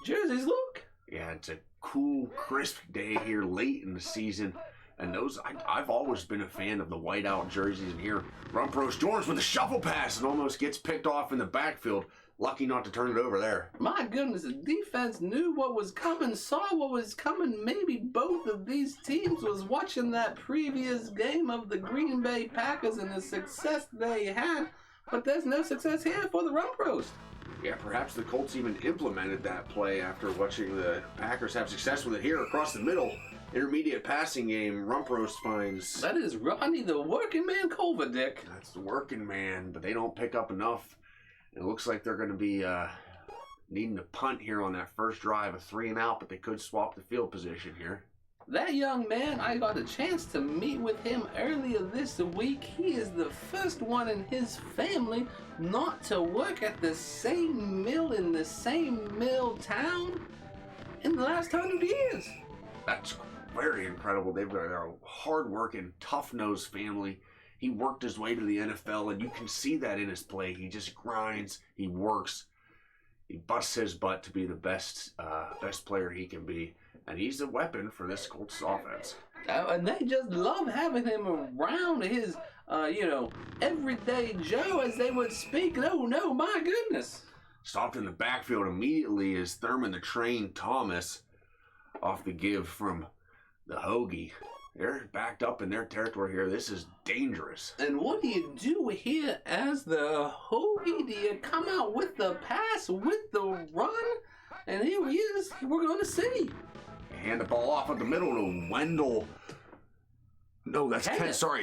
jerseys look. Yeah, it's a cool, crisp day here late in the season. And those, I've always been a fan of the whiteout jerseys. And here, Rumpros Jones with a shuffle pass and almost gets picked off in the backfield. Lucky not to turn it over there. My goodness, the defense knew what was coming, saw what was coming. Maybe both of these teams was watching that previous game of the Green Bay Packers and the success they had. But there's no success here for the Rumpros. Yeah, perhaps the Colts even implemented that play after watching the Packers have success with it here across the middle. Intermediate passing game, Rumpros finds... That is Rodney, the working man Culver, Dick. That's the working man, but they don't pick up enough. It looks like they're going to be needing to punt here on that first drive, a 3-and-out, but they could swap the field position here. That young man, I got a chance to meet with him earlier this week. He is the first one in his family not to work at the same mill in the same mill town in the last 100 years. That's very incredible. They're a hard-working, tough-nosed family. He worked his way to the NFL, and you can see that in his play. He just grinds. He works. He busts his butt to be the best player he can be. And he's a weapon for this Colts offense. And they just love having him around his, everyday Joe, as they would speak. No, my goodness. Stopped in the backfield immediately is Thurman the Train Thomas off the give from the Hoagie. They're backed up in their territory here. This is dangerous. And what do you do here as the Hoagie? Do you come out with the pass, with the run? And here he is. We're going to see. Hand the ball off at the middle to Wendell. No, that's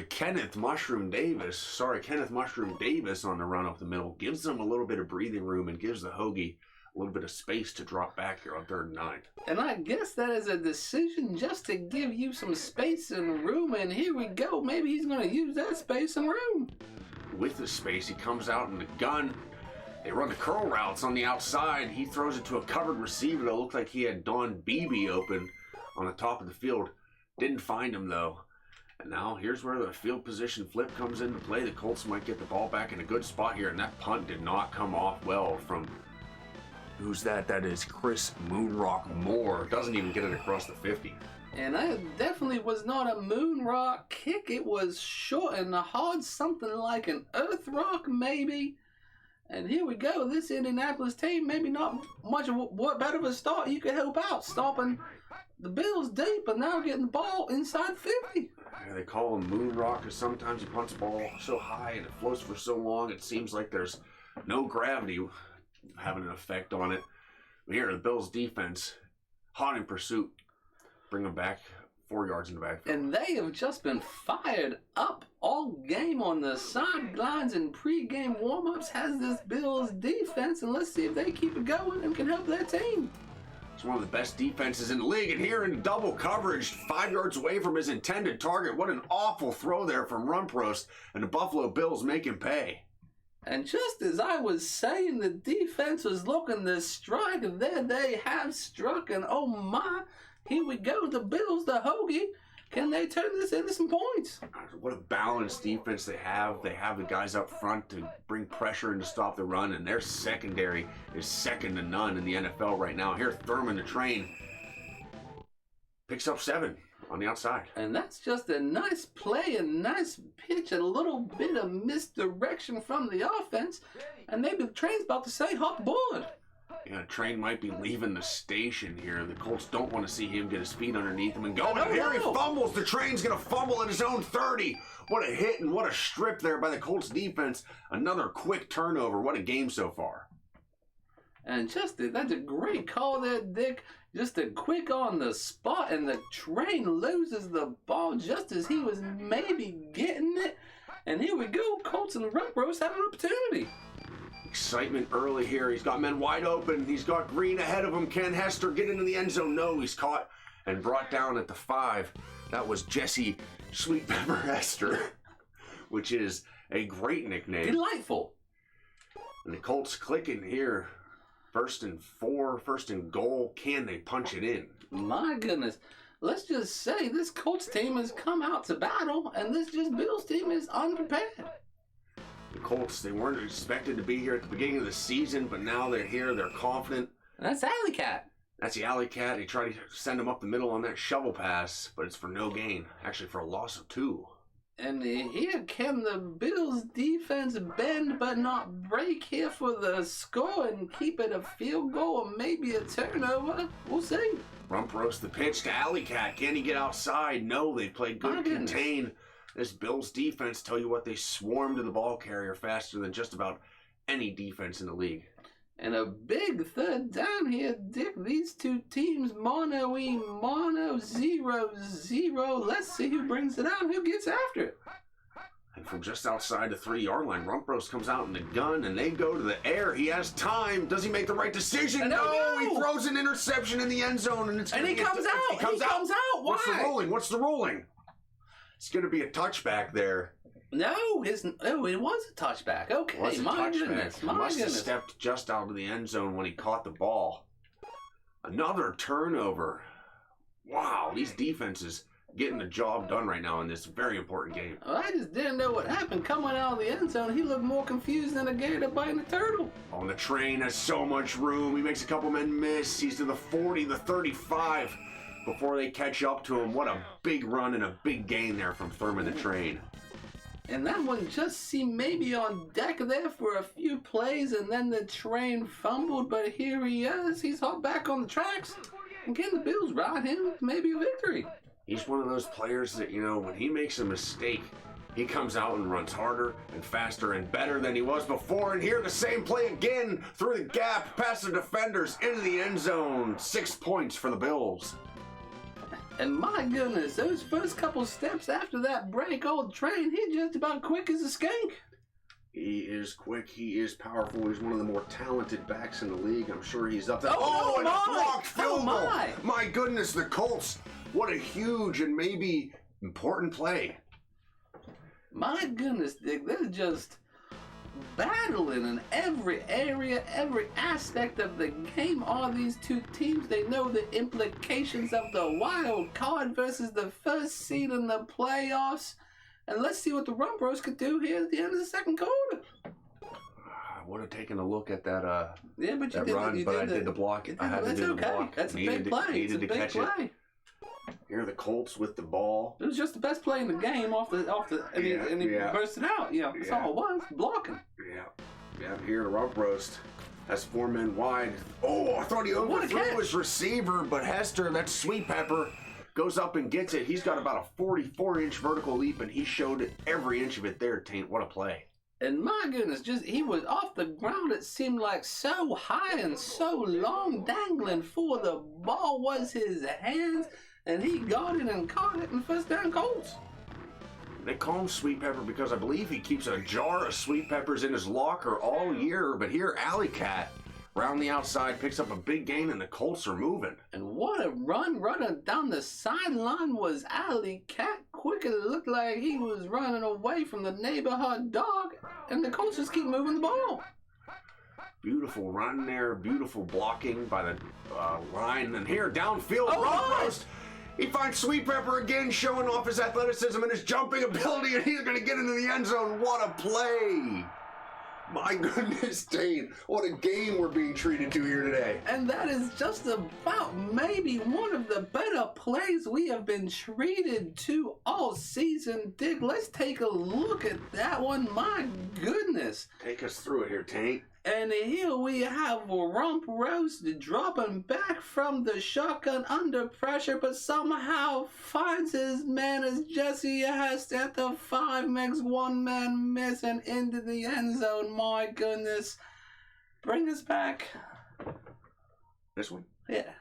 Kenneth Mushroom Davis. Kenneth Mushroom Davis on the run up the middle. Gives them a little bit of breathing room and gives the Hoagie a little bit of space to drop back here on 3rd and 9. And I guess that is a decision just to give you some space and room. And here we go. Maybe he's going to use that space and room. With the space, he comes out in the gun. They run the curl routes on the outside. He throws it to a covered receiver that looked like he had Don Beebe open on the top of the field. Didn't find him, though. And now here's where the field position flip comes into play. The Colts might get the ball back in a good spot here, and that punt did not come off well from... Who's that? That is Chris Moonrock Moore. Doesn't even get it across the 50. And that definitely was not a moon rock kick. It was short and hard, something like an earth rock, maybe. And here we go. This Indianapolis team, maybe not much of what better of a start you could help out. Stopping the Bills deep and now getting the ball inside 50. Yeah, they call him moon rock because sometimes he punts the ball so high and it floats for so long it seems like there's no gravity having an effect on it. But here, the Bills' defense, hot in pursuit, bring them back 4 yards in the backfield. And they have just been fired up all game on the sidelines and pre-game warm-ups. Has this Bills defense, and let's see if they keep it going and can help their team. It's one of the best defenses in the league, and here in double coverage, 5 yards away from his intended target. What an awful throw there from Rumpros, and the Buffalo Bills make him pay. And just as I was saying, the defense was looking to strike, and there they have struck, and oh my, here we go, the Bills, the Hoagie. Can they turn this into some points? What a balanced defense they have. They have the guys up front to bring pressure and to stop the run, and their secondary is second to none in the NFL right now. Here, Thurman the Train Picks up 7 on the outside. And that's just a nice play, a nice pitch, a little bit of misdirection from the offense. And maybe the train's about to say, hop aboard. Yeah, Train might be leaving the station here. The Colts don't want to see him get his feet underneath him and go. And here he fumbles. The Train's going to fumble at his own 30. What a hit and what a strip there by the Colts defense. Another quick turnover. What a game so far. And that's a great call there, Dick. Just a quick on the spot, and the Train loses the ball just as he was maybe getting it. And here we go. Colts and the Rump Roast have an opportunity. Excitement early here. He's got men wide open. He's got Green ahead of him. Can Hester get into the end zone? No, he's caught and brought down at the 5. That was Jesse Sweet Pepper Hester, which is a great nickname. Delightful. And the Colts clicking here. 1st and 4, 1st and goal. Can they punch it in? My goodness. Let's just say this Colts team has come out to battle, and this Bills team is unprepared. The Colts, they weren't expected to be here at the beginning of the season, but now they're here. They're confident. And that's Alley Cat. That's the Alley Cat. He tried to send him up the middle on that shovel pass, but it's for no gain. Actually, for a loss of 2. And here can the Bills defense bend but not break here for the score and keep it a field goal or maybe a turnover. We'll see. Rump Roast the pitch to Alley Cat. Can he get outside? No, they played good contain. This Bills defense, tell you what, they swarm to the ball carrier faster than just about any defense in the league. And a big third down here, Dick. These two teams, mono, 0-0. Let's see who brings it out, who gets after it. And from just outside the 3-yard line, Rump Roast comes out in the gun, and they go to the air. He has time. Does he make the right decision? No! He throws an interception in the end zone, and he comes out. He comes out. Why? What's the ruling? It's going to be a touchback there. No, it was a touchback. Okay, my goodness. He must have stepped just out of the end zone when he caught the ball. Another turnover. Wow, these defenses getting the job done right now in this very important game. I just didn't know what happened. Coming out of the end zone, he looked more confused than a gator biting a turtle. Oh, the Train has so much room. He makes a couple men miss. He's to the 40, the 35 before they catch up to him. What a big run and a big gain there from Thurman the Train. And that one just seemed maybe on deck there for a few plays, and then the Train fumbled, but here he is. He's hopped back on the tracks. And can the Bills ride him to maybe a victory? He's one of those players that, when he makes a mistake, he comes out and runs harder and faster and better than he was before. And here the same play again through the gap, past the defenders, into the end zone. 6 points for the Bills. And my goodness, those first couple steps after that break, old Train, he's just about quick as a skank. He is quick. He is powerful. He's one of the more talented backs in the league. I'm sure he's up there. And a blocked field goal. My goodness, the Colts. What a huge and maybe important play. My goodness, Dick, they're just battling in every area, every aspect of the game. All these two teams, they know the implications of the wild card versus the first seed in the playoffs. And let's see what the Rump Roast could do here at the end of the second quarter. I would have taken a look at that but I did the block. I had to do the block. That's a big play. Needed to catch it. Here are the Colts with the ball. It was just the best play in the game and he bursted out. That's all it was, blocking. Yeah. Here the Rump Roast has 4 men wide. Oh, I thought he overthrew his receiver, but Hester, that's Sweet Pepper, goes up and gets it. He's got about a 44-inch vertical leap, and he showed it every inch of it there, Taint. What a play. And my goodness, he was off the ground, it seemed like so high and so long, dangling for the ball was his hands, and he got it and caught it, and first down Colts. They call him Sweet Pepper because I believe he keeps a jar of Sweet Peppers in his locker all year, but here Alley Cat, round the outside, picks up a big gain, and the Colts are moving. And what a run running down the sideline was Alley Cat. Quick, it looked like he was running away from the neighborhood dog, and the Colts just keep moving the ball. Beautiful run there, beautiful blocking by the line. And here, downfield, Rump Roast. He finds Sweet Pepper again, showing off his athleticism and his jumping ability, and he's going to get into the end zone. What a play! My goodness, Taint, what a game we're being treated to here today. And that is just about maybe one of the better plays we have been treated to all season. Dick, let's take a look at that one. My goodness. Take us through it here, Taint. And here we have Rump Roast dropping back from the shotgun under pressure, but somehow finds his man as Jesse has at the 5, makes one man miss and into the end zone. My goodness. Bring us back. This one? Yeah.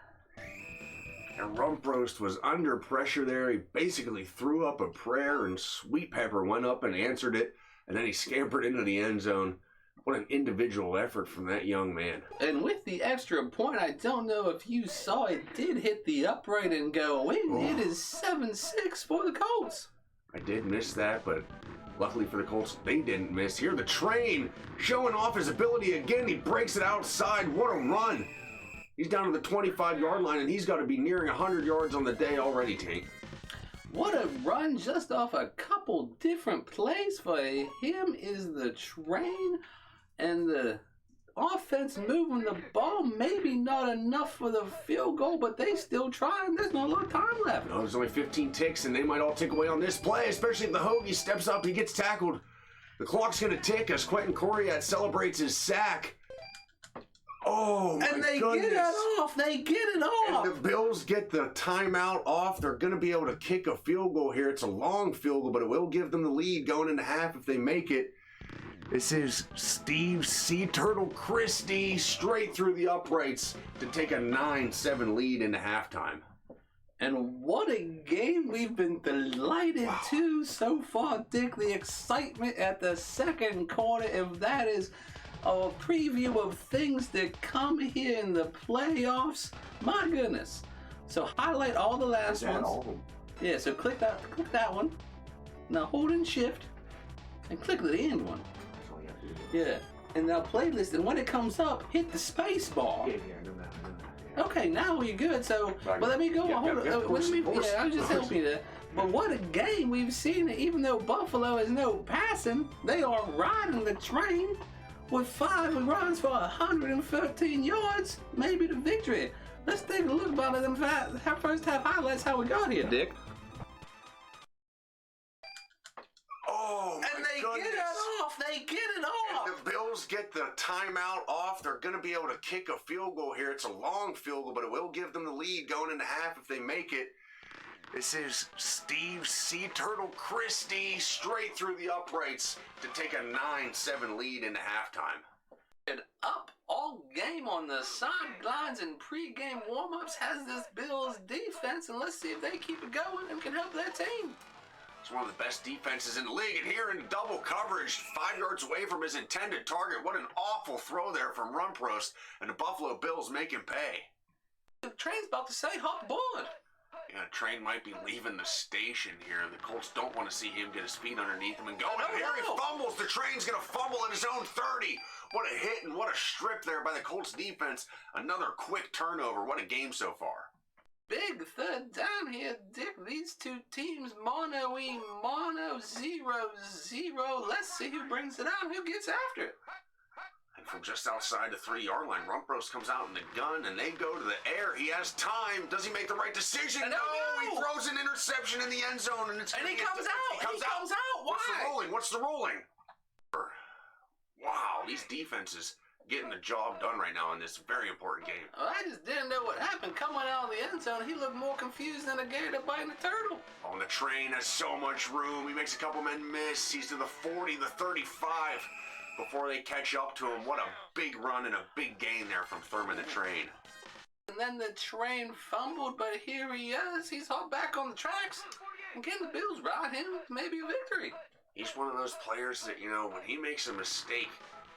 And Rump Roast was under pressure there. He basically threw up a prayer, and Sweet Pepper went up and answered it, and then he scampered into the end zone. What an individual effort from that young man. And with the extra point, I don't know if you saw it, did hit the upright and go in. Oh. It is 7-6 for the Colts. I did miss that, but luckily for the Colts, they didn't miss. Here, the train showing off his ability again. He breaks it outside. What a run. He's down to the 25-yard line, and he's got to be nearing 100 yards on the day already, Taint. What a run just off a couple different plays for him is the train. And the offense moving the ball, maybe not enough for the field goal, but they still trying. There's not a lot of time left. No, there's only 15 ticks, and they might all tick away on this play, especially if the Hoagie steps up, he gets tackled. The clock's going to tick as Quentin Coriat celebrates his sack. Oh, my And they goodness. get it off. They get it off. And the Bills get the timeout off. They're going to be able to kick a field goal here. It's a long field goal, but it will give them the lead going into half if they make it. This is Steve Sea Turtle Christie straight through the uprights to take a 9-7 lead into halftime. And what a game we've been delighted to so far, Dick. The excitement at the second quarter, if that is a preview of things that come here in the playoffs, my goodness. So highlight all the last ones. All of them? Yeah, so click that one. Now hold and shift and click the end one. Yeah, and now playlist, and when it comes up, hit the space bar. Yeah, I know that. Yeah. Okay, now we're good. So, but let me go. I was just helping you there. But what a game we've seen! Even though Buffalo is no passing, they are riding the train with 5 runs for 113 yards, maybe the victory. Let's take a look about it in first half highlights. How we got here, Dick. Oh my And they goodness. get it off. They get it off. And the Bills get the timeout off. They're going to be able to kick a field goal here. It's a long field goal, but it will give them the lead going into half if they make it. This is Steve Sea Turtle Christie straight through the uprights to take a 9-7 lead into halftime. And up all game on the sidelines and pre-game warm-ups has this Bills defense, and let's see if they keep it going and can help their team. It's one of the best defenses in the league, and here in double coverage, 5 yards away from his intended target. What an awful throw there from Rump Roast, and the Buffalo Bills make him pay. The train's about to say hop board. Yeah, train might be leaving the station here. The Colts don't want to see him get his feet underneath him and go. And here he fumbles. The train's going to fumble at his own 30. What a hit and what a strip there by the Colts defense. Another quick turnover. What a game so far. Big third down here, Dick. These two teams, mono, 0-0. Let's see who brings it out, who gets after it. And from just outside the 3-yard line, Rump Roast comes out in the gun, and they go to the air. He has time. Does he make the right decision? No, he throws an interception in the end zone, and it's. And he comes out. He comes out. Why? What's the ruling? Wow, these defenses getting the job done right now in this very important game. I just didn't know what happened. Coming out of the end zone, he looked more confused than a gator biting a turtle. Oh, and the train has so much room. He makes a couple men miss. He's to the 40, the 35. Before they catch up to him, what a big run and a big gain there from Thurman the Train. And then the train fumbled, but here he is. He's all back on the tracks. And can the Bills ride him? Maybe a victory. He's one of those players that, when he makes a mistake,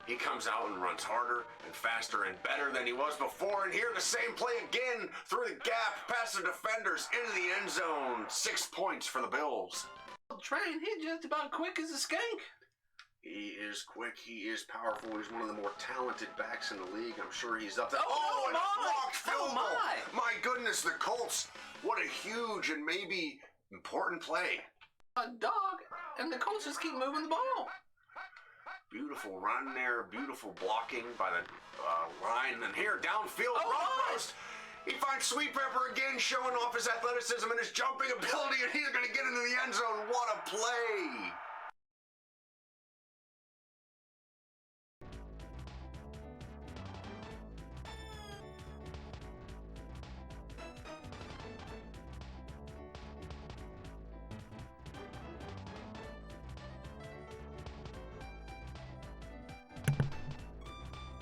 he comes out and runs harder and faster and better than he was before. And here the same play again through the gap, past the defenders, into the end zone. 6 points for the Bills. The train, he's just about quick as a skank. He is quick. He is powerful. He's one of the more talented backs in the league. I'm sure he's up there. Oh, and a blocked field goal. My. My goodness, the Colts. What a huge and maybe important play. A dog, and the Colts just keep moving the ball. Beautiful run there, beautiful blocking by the line. And here, downfield, roast. He finds Sweet Pepper again, showing off his athleticism and his jumping ability, and he's going to get into the end zone. What a play!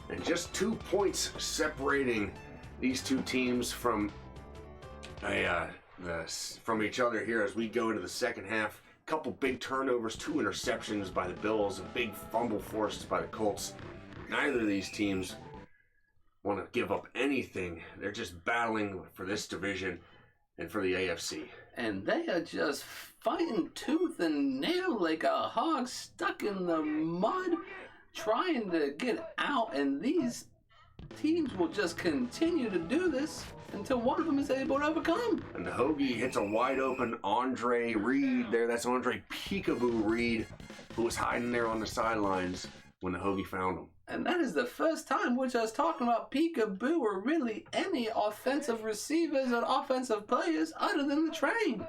And just 2 points separating these two teams from each other here as we go into the second half. Couple big turnovers, 2 interceptions by the Bills, a big fumble forced by the Colts. Neither of these teams want to give up anything. They're just battling for this division and for the AFC. And they are just fighting tooth and nail like a hog stuck in the mud, trying to get out, and these teams will just continue to do this until one of them is able to overcome. And the Hoagie hits a wide open Andre Reed there. That's Andre Peekaboo Reed, who was hiding there on the sidelines when the Hoagie found him. And that is the first time we're just talking about Peekaboo or really any offensive receivers or offensive players other than the train.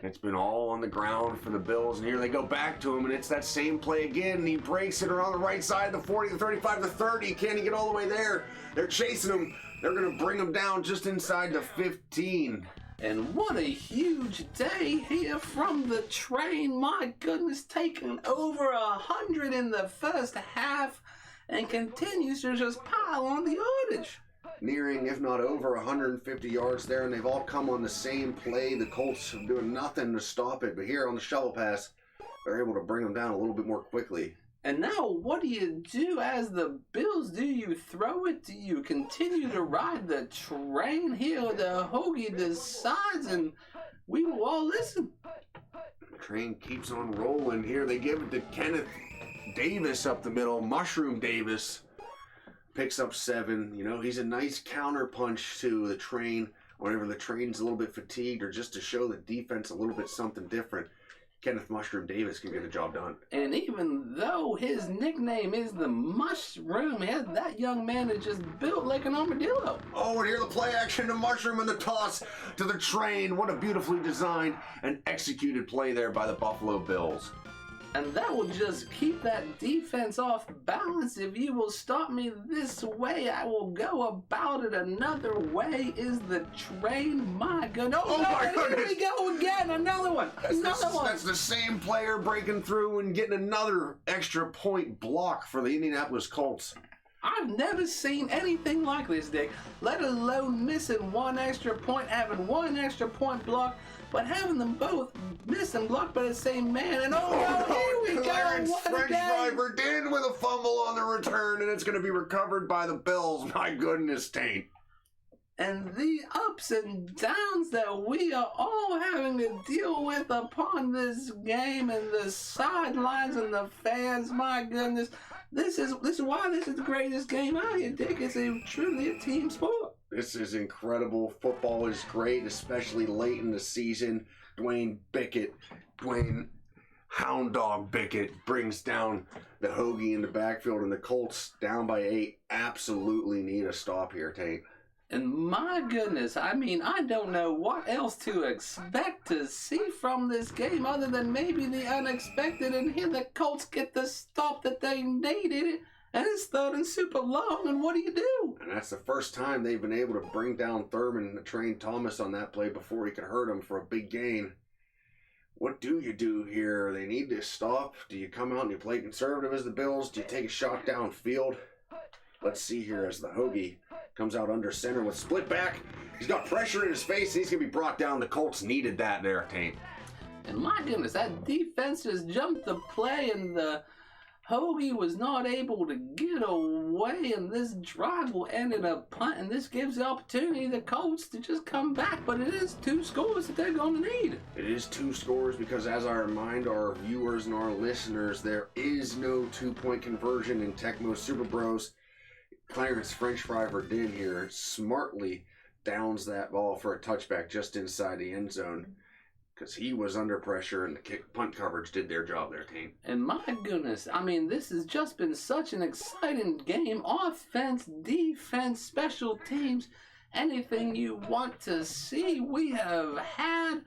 It's been all on the ground for the Bills, and here they go back to him, and it's that same play again, and he breaks it around the right side, the 40, the 35, the 30. Can he get all the way there? They're chasing him. They're going to bring him down just inside the 15. And what a huge day here from the train. My goodness, taking over 100 in the first half and continues to just pile on the yardage. Nearing, if not over, 150 yards there, and they've all come on the same play. The Colts are doing nothing to stop it, but here on the shovel pass, they're able to bring them down a little bit more quickly. And now, what do you do as the Bills? Do you throw it? Do you continue to ride the train here? The Hoagie decides, and we will all listen. The train keeps on rolling here. They give it to Kenneth Davis up the middle. Mushroom Davis picks up 7. You know, he's a nice counter punch to the train whenever the train's a little bit fatigued or just to show the defense a little bit something different. Kenneth Mushroom Davis can get the job done. And even though his nickname is the Mushroom, that young man is just built like an armadillo. Oh, and here the play action to Mushroom and the toss to the train. What a beautifully designed and executed play there by the Buffalo Bills. And that will just keep that defense off balance. If you will stop me this way, I will go about it another way. Is the train? My goodness. Oh my goodness. Here we go again. Another one. That's the same player breaking through and getting another extra point block for the Indianapolis Colts. I've never seen anything like this, Dick. Let alone missing one extra point, having one extra point block, but having them both miss and blocked by the same man. And here we Clarence go. French driver in with a fumble on the return, and it's going to be recovered by the Bills. My goodness, Taint. And the ups and downs that we are all having to deal with upon this game, and the sidelines and the fans. My goodness, this is why this is the greatest game out here, Dick. It's truly a team sport. This is incredible. Football is great, especially late in the season. Dwayne Hound Dog Bickett brings down the Hoagie in the backfield, and the Colts down by 8 absolutely need a stop here, Taint. And my goodness, I mean, I don't know what else to expect to see from this game other than maybe the unexpected. And here the Colts get the stop that they needed. And it's 3rd and super long, and what do you do? And that's the first time they've been able to bring down Thurman and train Thomas on that play before he could hurt him for a big gain. What do you do here? They need to stop. Do you come out and you play conservative as the Bills? Do you take a shot downfield? Let's see here as the Hoagie comes out under center with split back. He's got pressure in his face, and he's going to be brought down. The Colts needed that there, Taint. And my goodness, that defense just jumped the play, and the Hoagie was not able to get away, and this drive will end in a punt, and this gives the opportunity to the Colts to just come back, but it is 2 scores that they're going to need. It is 2 scores because, as I remind our viewers and our listeners, there is no 2-point conversion in Tecmo Super Bros. Clarence French driver did here smartly downs that ball for a touchback just inside the end zone. because he was under pressure and the punt coverage did their job there, Taint. And my goodness, I mean, this has just been such an exciting game. Offense, defense, special teams, anything you want to see, we have had.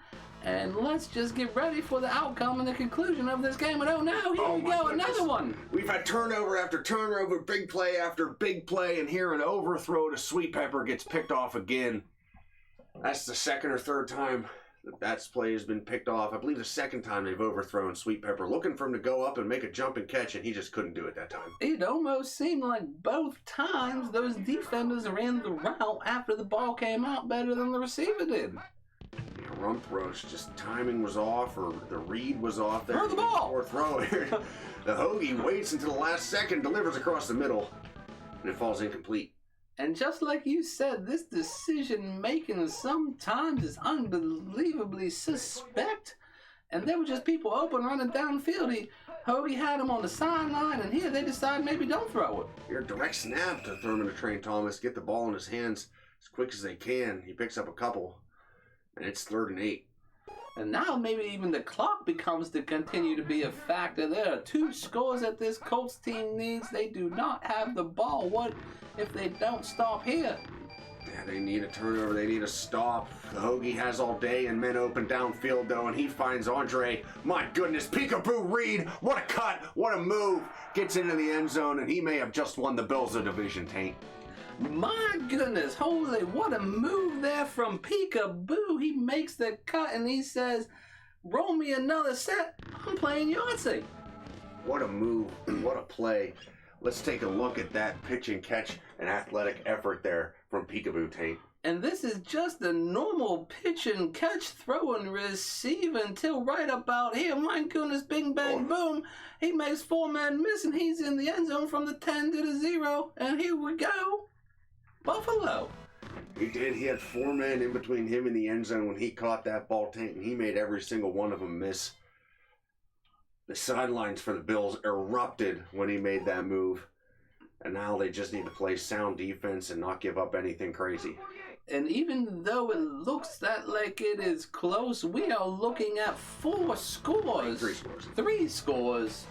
And let's just get ready for the outcome and the conclusion of this game. And oh no, here we go, another one. We've had turnover after turnover, big play after big play, and here an overthrow to Sweet Pepper gets picked off again. That's the second or third time that play has been picked off. I believe the second time they've overthrown Sweet Pepper, looking for him to go up and make a jump and catch, and he just couldn't do it that time. It almost seemed like both times those defenders ran the route after the ball came out better than the receiver did. Rump roast, just timing was off, or the read was off. Throw the ball! Or throw it. The hoagie waits until the last second, delivers across the middle, and it falls incomplete. And just like you said, this decision-making sometimes is unbelievably suspect. And there were just people open running downfield. Hoagie had him on the sideline, and here they decide maybe don't throw it. Here, direct snap to Thurman to Train Thomas, get the ball in his hands as quick as they can. He picks up a couple. And it's 3rd and 8. And now maybe even the clock becomes to continue to be a factor. There are 2 scores that this Colts team needs. They do not have the ball. What if they don't stop here? Yeah, they need a turnover. They need a stop. The hoagie has all day and men open downfield, though, and he finds Andre. My goodness, peekaboo Reed. What a cut. What a move. Gets into the end zone, and he may have just won the Bills a division, Taint. My goodness, holy, what a move there from Peekaboo. He makes the cut and he says, roll me another set, I'm playing Yahtzee. What a move, what a play. Let's take a look at that pitch and catch and athletic effort there from Peekaboo, Taint. And this is just a normal pitch and catch, throw and receive until right about here. My goodness, bing, bang, boom. He makes 4 men miss and he's in the end zone from the 10 to the 0. And here we go. Buffalo. He did. He had 4 men in between him and the end zone when he caught that ball, Taint, and he made every single one of them miss. The sidelines for the Bills erupted when he made that move. And now they just need to play sound defense and not give up anything crazy. And even though it looks that like it is close, we are looking at 4 scores. 3 scores. 3 scores.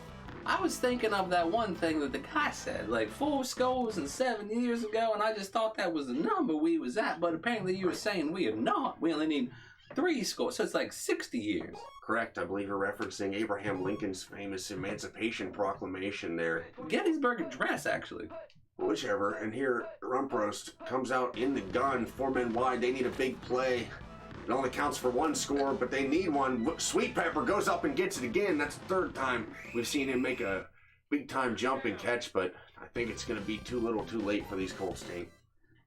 I was thinking of that one thing that the guy said, like 4 scores and 7 years ago, and I just thought that was the number we was at, but apparently you were saying we are not. We only need 3 scores, so it's like 60 years. Correct. I believe you're referencing Abraham Lincoln's famous Emancipation Proclamation there. Gettysburg Address, actually. Whichever. And here, Rump Roast comes out in the gun, 4 men wide. They need a big play. It only counts for 1 score, but they need one. Sweet Pepper goes up and gets it again. That's the 3rd time we've seen him make a big-time jump and catch, but I think it's going to be too little too late for these Colts, Taint.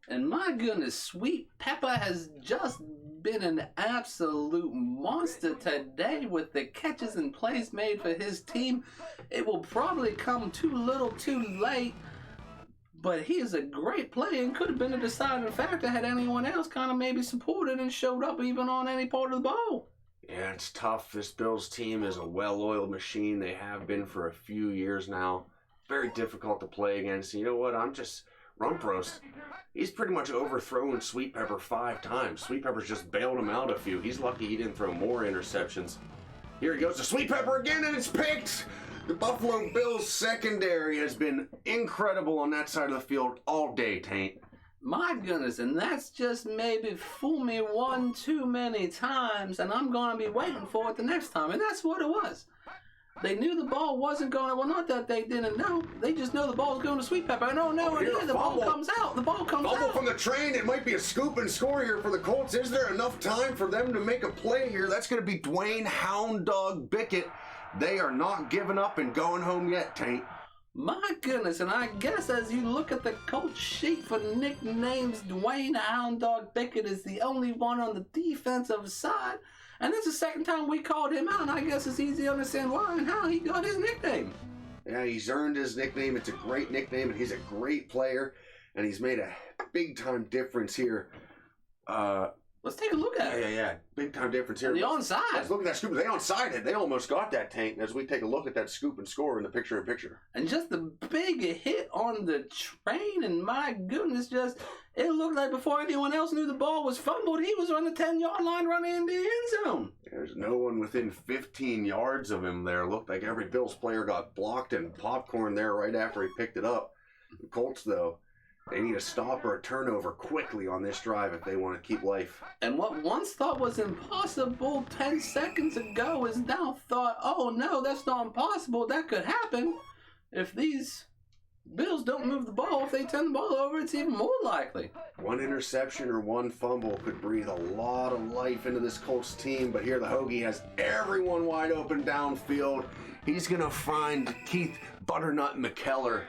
And my goodness, Sweet Pepper has just been an absolute monster today with the catches and plays made for his team. It will probably come too little too late. But he is a great player and could have been a deciding factor had anyone else kind of maybe supported and showed up even on any part of the ball. Yeah, it's tough. This Bills team is a well-oiled machine. They have been for a few years now. Very difficult to play against. You know what? Rump Roast. He's pretty much overthrown Sweet Pepper 5 times. Sweet Pepper's just bailed him out a few. He's lucky he didn't throw more interceptions. Here he goes to Sweet Pepper again, and it's picked! The Buffalo Bills secondary has been incredible on that side of the field all day, Taint. My goodness, and that's just maybe fool me 1 too many times, and I'm going to be waiting for it the next time. And that's what it was. They knew the ball wasn't going to, well, not that they didn't know. They just know the ball's going to Sweet Pepper. And the ball comes out. The ball comes out. Fumble from the train. It might be a scoop and score here for the Colts. Is there enough time for them to make a play here? That's going to be Dwayne Hound Dog Bickett. They are not giving up and going home yet, Taint. My goodness, and I guess as you look at the Colts sheet for nicknames, Dwayne Hound Dog Bickett is the only one on the defensive side. And this is the 2nd time we called him out, and I guess it's easy to understand why and how he got his nickname. Yeah, he's earned his nickname. It's a great nickname, and he's a great player, and he's made a big-time difference here. Let's take a look at it. Yeah. Big time difference here. And the onside. Let's look at that scoop. They onside it. They almost got that, Taint, as we take a look at that scoop and score in the picture-in-picture. And just the big hit on the train, and my goodness, it looked like before anyone else knew the ball was fumbled, he was on the 10-yard line running into the end zone. There's no one within 15 yards of him there. Looked like every Bills player got blocked and popcorn there right after he picked it up. The Colts, though, they need a stop or a turnover quickly on this drive if they want to keep life. And what once thought was impossible 10 seconds ago is now thought, oh no, that's not impossible. That could happen. If these Bills don't move the ball, if they turn the ball over, it's even more likely. One interception or one fumble could breathe a lot of life into this Colts team, but here the Hoagie has everyone wide open downfield. He's going to find Keith Butternut McKellar.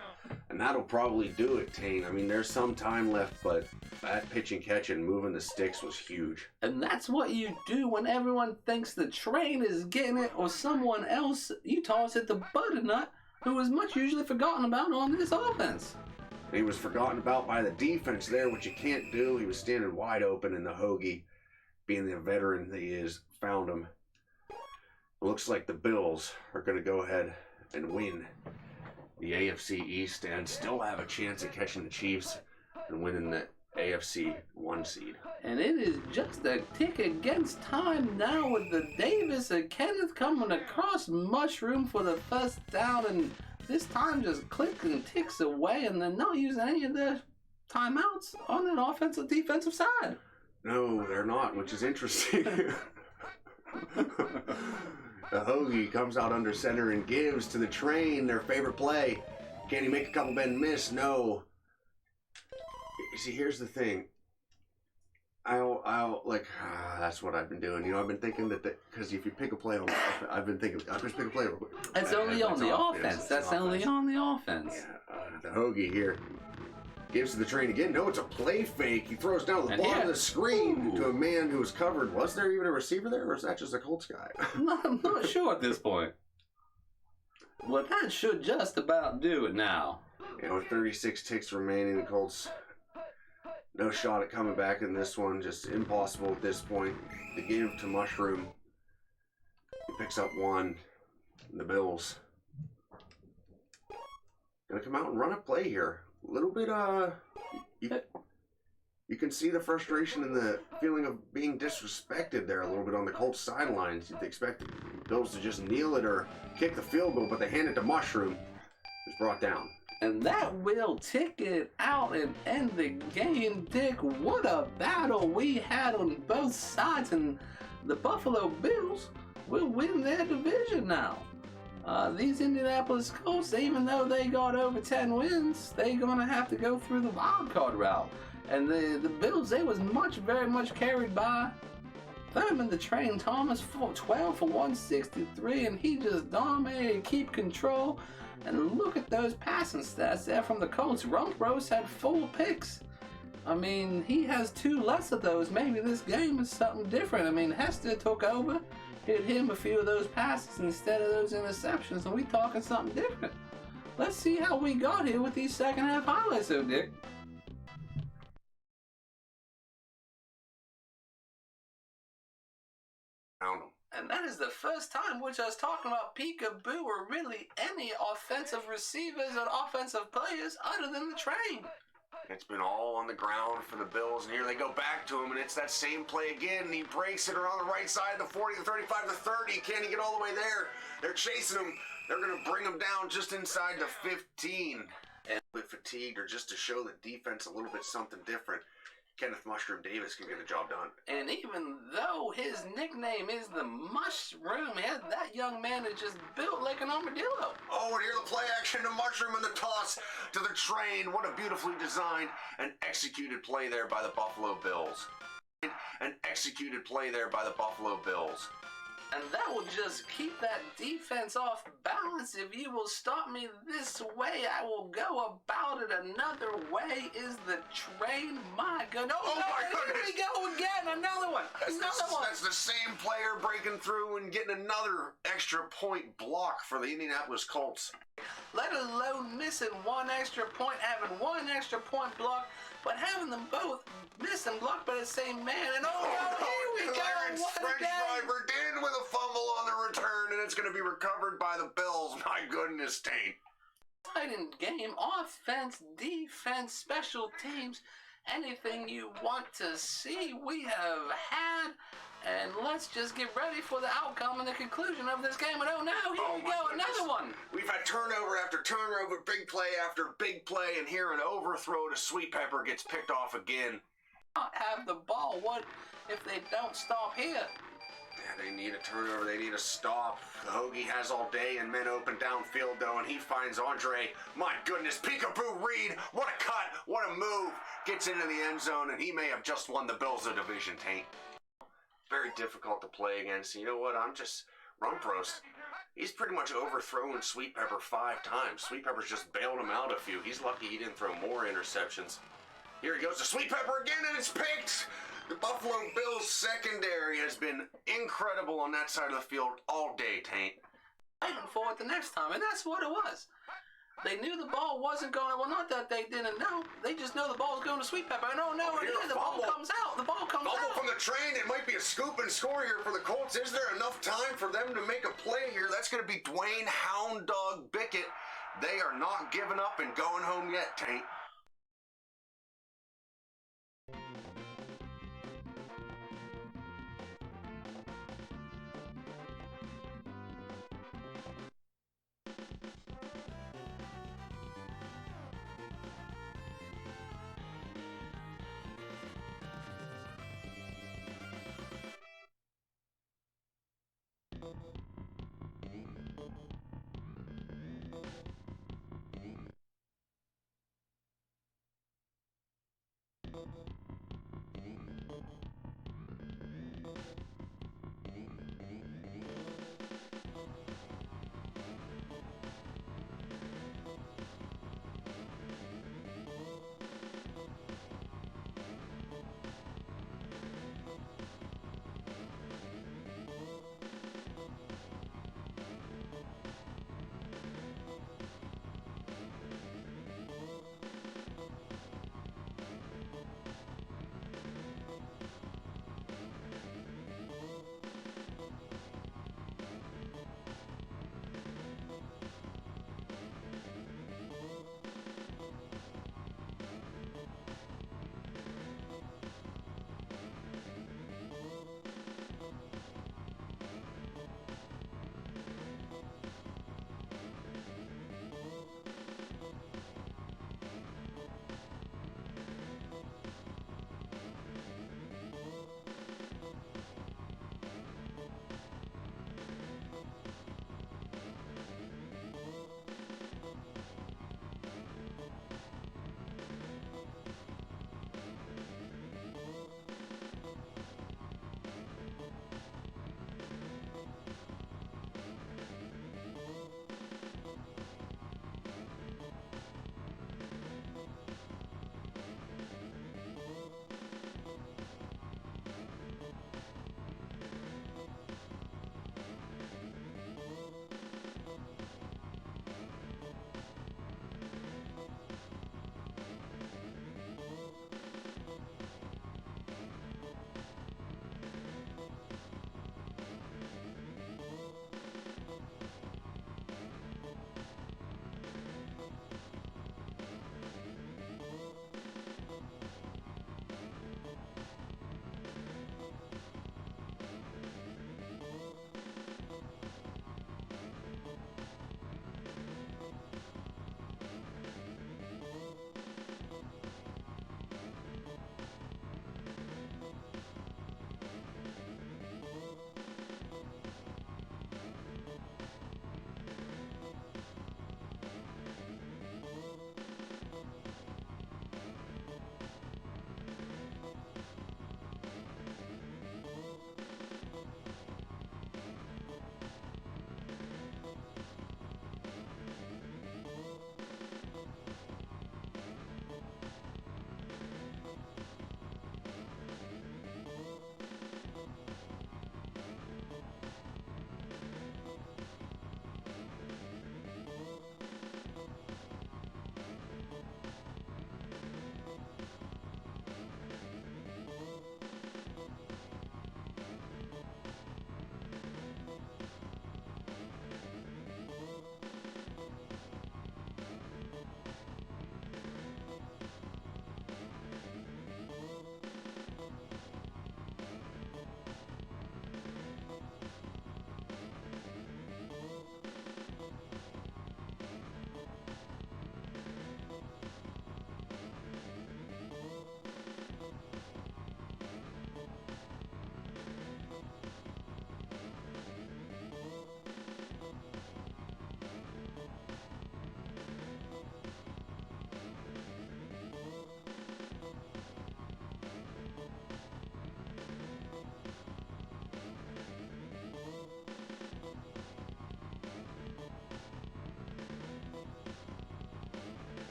And that'll probably do it, Taint. I mean, there's some time left, but that pitch and catch and moving the sticks was huge. And that's what you do when everyone thinks the train is getting it or someone else. You toss it to Butternut, who is much usually forgotten about on this offense. He was forgotten about by the defense there, which you can't do. He was standing wide open, and the Hoagie, being the veteran that he is, found him. It looks like the Bills are going to go ahead and win the AFC East and still have a chance at catching the Chiefs and winning the AFC 1 seed. And it is just a tick against time now with the Davis and Kenneth coming across Mushroom for the first down, and this time just clicks and ticks away, and they're not using any of their timeouts on that offensive defensive side. No, they're not, which is interesting. The Hoagie comes out under center and gives to the train their favorite play. Can he make a couple bend miss? No. You see, here's the thing. That's what I've been doing. You know, I've been thinking that, because if you pick a play on, I'll just pick a play real quick. It's only on the offense. That's only on the offense. Yeah, the Hoagie here gives to the train again. No, it's a play fake. He throws down the bottom of the screen to a man who was covered. Was there even a receiver there, or is that just a Colts guy? I'm not sure at this point. Well, that should just about do it now. You know, with 36 ticks remaining, the Colts, no shot at coming back in this one. Just impossible at this point to give to Mushroom. He picks up one. And the Bills gonna come out and run a play here. A little bit, you can see the frustration and the feeling of being disrespected there a little bit on the Colts sidelines. You'd expect the Bills to just kneel it or kick the field goal, but they hand it to Mushroom, who's brought down. And that will tick it out and end the game, Dick. What a battle we had on both sides, and the Buffalo Bills will win their division now. These Indianapolis Colts, even though they got over 10 wins, they're going to have to go through the wild card route. And the Bills, they was very much carried by Thurman the Train Thomas, 12 for 163, and he just dominated, keep control. And look at those passing stats there from the Colts. Rumpros had 4 picks. I mean, he has 2 less of those. Maybe this game is something different. I mean, Hester took over, hit him a few of those passes instead of those interceptions, and we talking something different. Let's see how we got here with these second half highlights, though, Dick. And that is the first time we're just talking about peekaboo or really any offensive receivers or offensive players other than the Train. It's been all on the ground for the Bills, and here they go back to him, and it's that same play again, and he breaks it around the right side, the 40, the 35, the 30. Can he get all the way there? They're chasing him. They're going to bring him down just inside the 15. And a bit fatigued, or just to show the defense a little bit something different, Kenneth Mushroom Davis can get the job done. And even though his nickname is the Mushroom, that young man is just built like an armadillo. Oh, and here the play action to Mushroom and the toss to the Train. What a beautifully designed and executed play there by the Buffalo Bills. An executed play there by the Buffalo Bills. And that will just keep that defense off balance. If you will stop me this way, I will go about it another way. Is the Train, my goodness. Oh my goodness. Here we go again. Another one. That's the same player breaking through and getting another extra point block for the Indianapolis Colts. Let alone missing one extra point, having one extra point block. but having them both miss and blocked by the same man, and oh no, here we go! Clarence What a French game! driver did with a fumble on the return, and it's going to be recovered by the Bills. My goodness, Taint. Exciting game, offense, defense, special teams, anything you want to see, we have had. And let's just get ready for the outcome and the conclusion of this game. And oh no, here we go, another one. We've had turnover after turnover, big play after big play, and here an overthrow to Sweet Pepper gets picked off again. Not have the ball. What if they don't stop here? Yeah, they need a turnover. They need a stop. The Hoagie has all day and men open downfield, though, and he finds Andre. My goodness, Peekaboo Reed. What a cut. What a move. Gets into the end zone, and he may have just won the Bills a division, Taint. Very difficult to play against. You know what? I'm just Rumprost. He's pretty much overthrown Sweet Pepper 5 times. Sweet Pepper's just bailed him out a few. He's lucky he didn't throw more interceptions. Here he goes to Sweet Pepper again, and it's picked. The Buffalo Bills secondary has been incredible on that side of the field all day, Taint. Waiting for it the next time, and that's what it was. They knew the ball wasn't going to, well, not that they didn't know. They just know the ball's going to Sweet Pepper. And oh no, and the ball comes out. The ball comes out. Fumble from the train. It might be a scoop and score here for the Colts. Is there enough time for them to make a play here? That's going to be Dwayne Hound Dog Bickett. They are not giving up and going home yet, Taint.